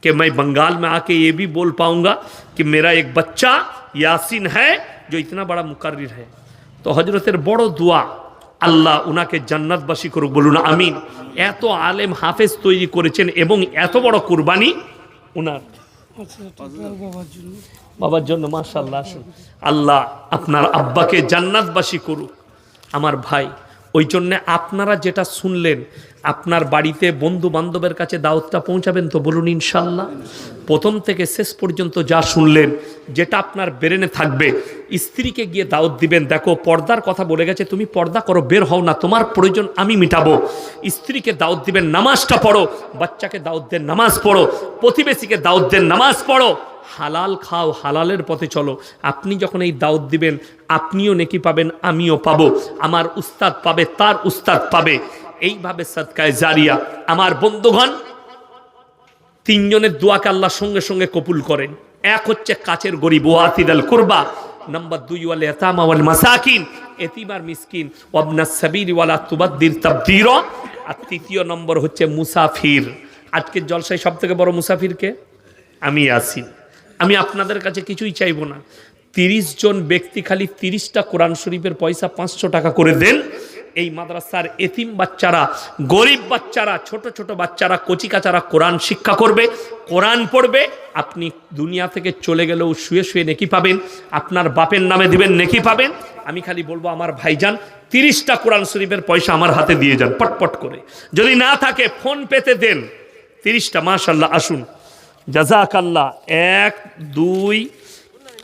कि मैं बंगाल में आके ये भी बोल पाऊंगा कि मेरा एक बच्चा यासीन है जो इतना बड़ा मुकर्रिर है। तो हजरतेर बड़ो दुआ, আল্লাহ উনাকে জান্নাতবাসী করুক, বলুন আমিন। এত আলেম হাফেজ তৈরি করেছেন এবং এত বড় কুরবানি উনার বাবার জন্য। মাশাআল্লাহ, আসুন। আল্লাহ আপনার আব্বাকে জান্নাতবাসী করুক আমার ভাই। ওই জন্যে আপনারা যেটা শুনলেন, আপনার বাড়িতে বন্ধু বান্ধবের কাছে দাওয়াতটা পৌঁছাবেন তো, বলুন ইনশাল্লাহ। প্রথম থেকে শেষ পর্যন্ত যা শুনলেন, যেটা আপনার ব্রেনে থাকবে, স্ত্রীকে গিয়ে দাওয়াত দিবেন। দেখো, পর্দার কথা বলে গেছে, তুমি পর্দা করো, বের হও না, তোমার প্রয়োজন আমি মিটাবো। স্ত্রীকে দাওয়াত দিবেন, নামাজটা পড়ো। বাচ্চাকে দাওয়াত দেন, নামাজ পড়ো। প্রতিবেশীকে দাওয়াত দেন, নামাজ পড়ো। হালাল খাও, হালালের পথে চলো। আপনি যখন এই দাওয়াত দিবেন, আপনিও নেকি পাবেন, আমিও পাবো, আমার উস্তাদ পাবে, তার উস্তাদ পাবে। এইভাবে সাদকায়ে জারিয়া। আমার বন্ধুগণ, তিনজনের দোয়াকে আল্লাহ সঙ্গে সঙ্গে কবুল করেন। এক হচ্ছে কাছের গরিব, ওয়াতিদাল কুরবা। নাম্বার 2 ওয়াল ইয়াতামা ওয়াল মাসাকিন, এতিম আর মিসকিন, ওয়াবনাস সাবিল ওয়ালা তুবাদদির তাবদীরা। আর তৃতীয় নম্বর হচ্ছে মুসাফির। আজকের জলসায় সবথেকে বড় মুসাফিরকে আমি আছি। আমি আপনাদের কাছে কিছুই চাইবো না। 30 জন ব্যক্তি খালি 30টা কোরআন শরীফের পয়সা 500 টাকা করে দেন। এই মাদ্রাসার এতিম বাচ্চারা, গরিব বাচ্চারা, ছোট ছোট বাচ্চারা, কচিকাচারা কোরআন শিক্ষা করবে, কোরআন পড়বে। আপনি দুনিয়া থেকে চলে গেলেও শুয়ে শুয়ে নেকি পাবেন, আপনার বাপের নামে দিবেন, নেকি পাবেন। আমি খালি বলবো, আমার ভাইজান 30টা কোরআন শরীফের পয়সা আমার হাতে দিয়ে যান পটপট করে। যদি না থাকে ফোন পেতে দেন 30টা। মাশাআল্লাহ, আসুন। জাযাকাল্লাহ। 1 2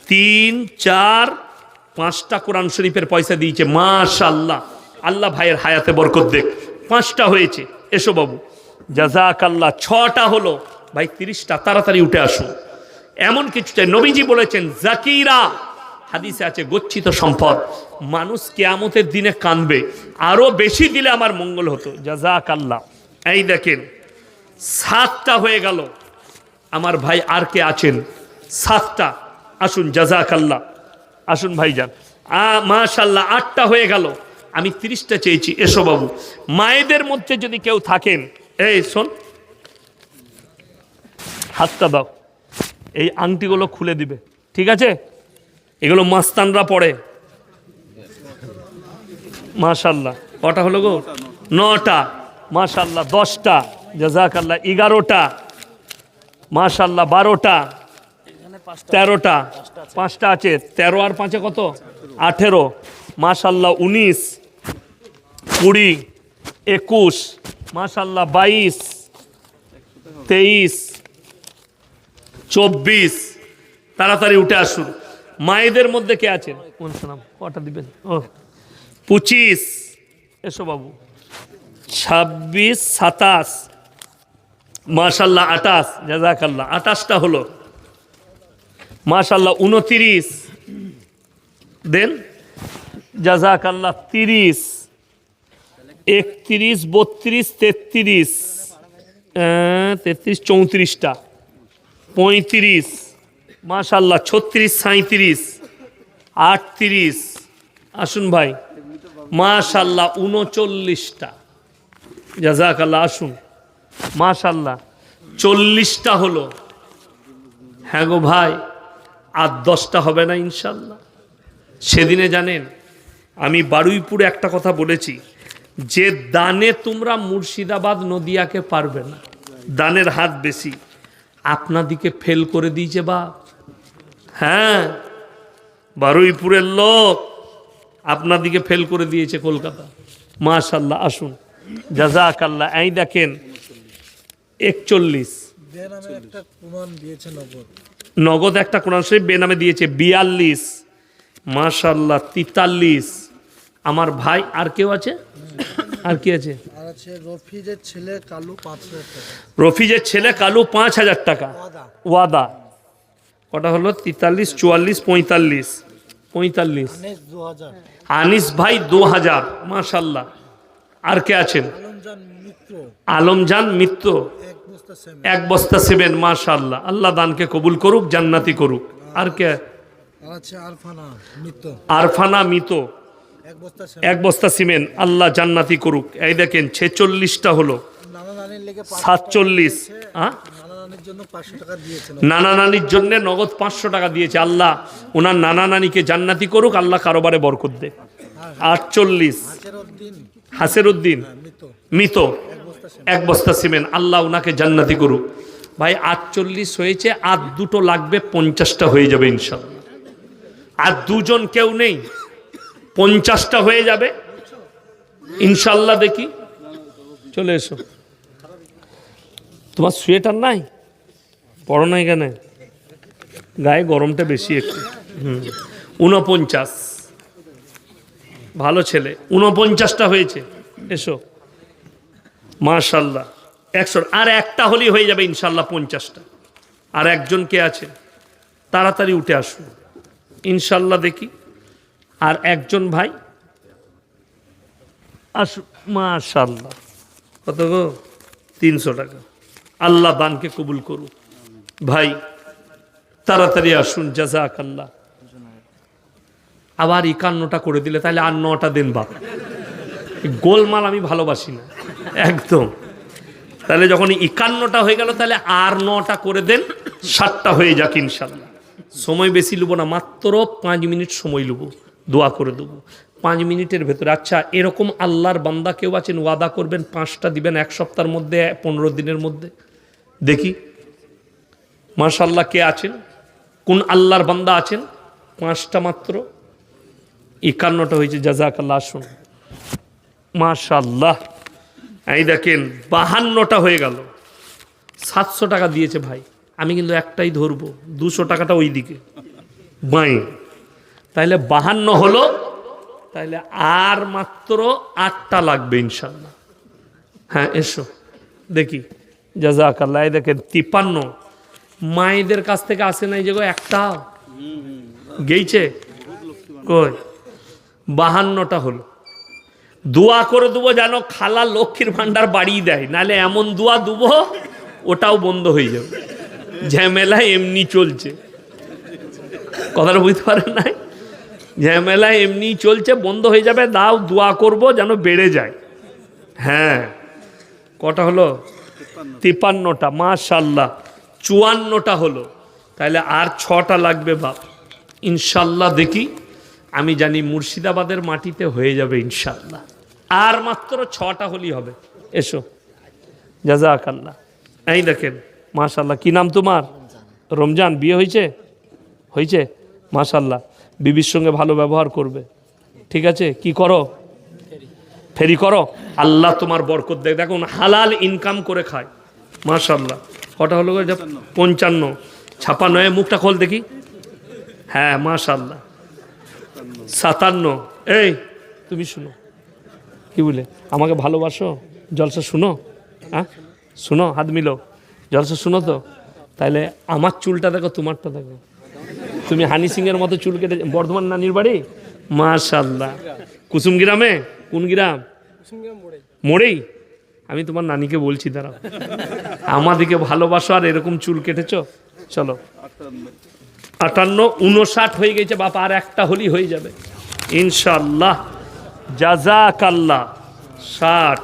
3 4 5টা কোরআন শরীফের পয়সা দিয়েছে। মাশাআল্লাহ, আল্লাহ ভাইয়ের হায়াতে বরকত দেখ। 5টা হয়েছে, এসো বাবু। জাযাকাল্লাহ। 6টা হলো ভাই, 30টা। তাড়াতাড়ি উঠে আসুন। এমন কিছু চাই, নবীজি বলেছেন জাকিরা, হাদিসে আছে, গচ্ছিত সম্পদ। মানুষ কিয়ামতের দিনে কাঁদবে, আরো বেশি দিলে আমার মঙ্গল হতো। জাযাকাল্লাহ। এই দেখেন, 7টা হয়ে গেল। আমার ভাই আর কে আছেন? 7টা। আসুন, জাযাকাল্লাহ। আসুন ভাইজান। মাশাআল্লাহ, 8টা হয়ে গেল। আমি 30টা চেয়েছি, এসো বাবু। মায়েদের মধ্যে যদি কেউ থাকেন, এই শোন, হাতটা দাও। এই আংটিগুলো খুলে দিবে, ঠিক আছে? এগুলো মাস্তানরা পড়ে। মাশাআল্লাহ। কটা হলো গো? 9টা। মাশাআল্লাহ। 10টা। জাযাকাল্লাহ। 11টা। মাশাআল্লাহ। 12টা। 13টা। 5টা আছে। 13 আর 5-এ কত? 18। মাশাআল্লাহ। 19, 20, 21, মাশাআল্লাহ। 22, 23, 24। তাড়াতাড়ি উঠে আসুন। মায়েদের মধ্যে কে আছেন? কটা দিবেন? ও 25। এসো বাবু। 26, 27, মাশাআল্লাহ। 28। জাযাকাল্লাহ। 28টা হলো। মাশাআল্লাহ। 29 দেন। জাযাকাল্লাহ। 30, 31, 32, 33, 34টা। 35, মাশাআল্লাহ। 36, 37, 38। আসুন ভাই। মাশাআল্লাহ। 39টা। জাযাকাল্লাহ। আসুন। মাশাআল্লাহ। 40টা হলো। হ্যাঁ গো ভাই, আর 10টা হবে না ইনশাল্লাহ। সেদিনে জানেন, আমি বারুইপুরে একটা কথা বলেছি, যে দানে তোমরা মুর্শিদাবাদ নদিয়াকে পারবে না, দানের হাত বেশি। আপনাদিকে ফেল করে দিয়েছে বাপ। হ্যাঁ, বারুইপুরের লোক আপনাদিকে ফেল করে দিয়েছে কলকাতা। মাশাআল্লাহ। আসুন। জাযাকাল্লাহ। এই দেখেন 41। নগদ একটা কোরআন শরীফ বেনামে দিয়েছে। 42। মাশাআল্লাহ। 43। আমার ভাই আর কেউ আছে? আর কি আছে? আছে রফিজের ছেলে কালু 5,000 টাকা। রফিজের ছেলে কালু 5,000 টাকা ওয়াদা। কটা হলো? 43, 44, 45, 45। আনিস 2000, আনিস ভাই 2000। মাশাল্লাহ। আর কে আছেন? আলমজান মিত্র আলমজান মিত্র 1 বস্তা সেমেন্ট। 1 বস্তা সিমেন্ট। মাশাল্লাহ, আল্লাহ দানকে কবুল করুক, জান্নাতি করুক। আর কে? আর আছে আরফানা মিত্র আরফানা মিতো 1 বস্তা 1 সেমেন্ট। বস্তা সিমেন্ট। আল্লাহ জান্নাতি করুক। এই দেখেন 46টা হলো। নানা নানির লেগে 47। হ্যাঁ, নানা নানির জন্য 500 টাকা দিয়েছেন। নানা নানির জন্য নগদ 500 টাকা দিয়েছে। আল্লাহ ওনার নানা নানিকে জান্নাতি করুক, আল্লাহ কারোবারে বরকত দে। 48 হাসেরউদ্দিন হাসেরউদ্দিন মিত্র মিতো 1 বস্তা সেমেন্ট। 1 বস্তা সিমেন্ট। আল্লাহ ওনাকে জান্নাতি করুক। ভাই 48 হয়েছে, আর দুটো লাগবে, 50টা হয়ে যাবে ইনশাল্লাহ। আর দুজন কেউ নেই, 50টা হয়ে যাবে ইনশাল্লাহ। দেখি, চলে এসো। তোমার সোয়েটার নাই? পরো নাই কেন? গায়ে গরমটা বেশি একটু। 49, ভালো ছেলে। 49টা হয়েছে, এসো। মাশাল্লাহ, 100। আর একটা হলেই হয়ে যাবে ইনশাল্লাহ 50টা। আর একজন কে আছে? তাড়াতাড়ি উঠে আসুন ইনশাল্লাহ। দেখি, আর একজন ভাই আসুন। মাশাল্লাহ, কত গো? 300 টাকা। আল্লাহ দানকে কবুল করুক। ভাই তাড়াতাড়ি আসুন, জাযাকাল্লাহ। আবার 51টা করে দিলে তাহলে আর 9টা দেন বাপ। গোলমাল আমি ভালোবাসি না একদম। তাহলে যখন 51টা হয়ে গেল, তাহলে আর 9টা করে দেন, 60টা হয়ে যাক ইনশাল্লাহ। সময় বেশি নেবো না, মাত্র 5 মিনিট সময় নেবো, দোয়া করে দেবো 5 মিনিটের ভেতরে। আচ্ছা, এরকম আল্লাহর বান্দা কেউ আছেন ওয়াদা করবেন 5টা দিবেন 1 সপ্তাহের মধ্যে, 15 দিনের মধ্যে? দেখি মাশাল্লাহ, কে আছেন? কোন আল্লাহর বান্দা আছেন? 5টা মাত্র, 51টা হয়েছে। জাযাকাল্লাহ। আসুন মাশাল্লাহ। এই দেখেন 52টা হয়ে গেল। 700 টাকা দিয়েছে ভাই। আমি কিন্তু একটাই ধরবো, 200 টাকাটা ওই দিকে বাই। তাইলে 52 হলো, তাইলে আর মাত্র 8টা লাগবে ইনশাল্লাহ। হ্যাঁ, এসো দেখি। জাযাকাল্লাহ। এই দেখেন 53। মায়েদের কাছ থেকে আসে নাই যে গো একটা গেইছে কই? 52টা হলো। দোয়া করে দেবো যেন খালা লক্ষ্মীর ভান্ডার বাড়িয়ে দেয়, নাহলে এমন দোয়া দেবো ওটাও বন্ধ হয়ে যাবে। ঝামেলা এমনি চলছে, কথাটা বুঝতে পারেন নাই? ঝামেলা এমনি চলছে, বন্ধ হয়ে যাবে। দাও, দোয়া করব যেন বেড়ে যায়। হ্যাঁ, কটা হলো? 53টা। মাশাল্লাহ। 54টা হলো, তাহলে আর 6টা লাগবে বাপ ইনশাল্লাহ। দেখি, আমি জানি মুর্শিদাবাদের মাটিতে হয়ে যাবে ইনশাল্লাহ। আর মাত্র 6টা হলেই হবে। এসো, জাযাকাল্লাহ। এই দেখেন মাশাল্লাহ। কি নাম তোমার? রমজান। বিয়ে হয়েছে? হয়েছে, মাশাল্লাহ। বিবির সঙ্গে ভালো ব্যবহার করবে, ঠিক আছে? কি করো? ফেরি করো। আল্লাহ তোমার বরকত দেয়। দেখুন, হালাল ইনকাম করে খায়। মাশাল্লাহ। কটা হলো? 55, 56। মুখটা খোল দেখি। হ্যাঁ, মাশাল্লাহ। 57। এই তুমি শুনো, কি বলে? আমাকে ভালোবাসো? জলসা শুনো? হ্যাঁ শুনো, হাত মিলো। জলসা শুনো তো? তাহলে আমার চুলটা দেখো, তোমারটা দেখো। তুমি হানি সিংয়ের মতো চুল কেটে। বর্ধমান নানির বাড়ি? মাশাল্লাহ। কুসুম গ্রামে? কোন গ্রাম? মোড়েই। আমি তোমার নানিকে বলছি, দাঁড়াও। আমাদিকে ভালোবাসো আর এরকম চুল কেটেছো। চলো, 58, 59 হয়ে গেছে বাবা। আর একটা হলেই হয়ে যাবে ইনশাল্লাহ। জাযাকাল্লাহ। 60,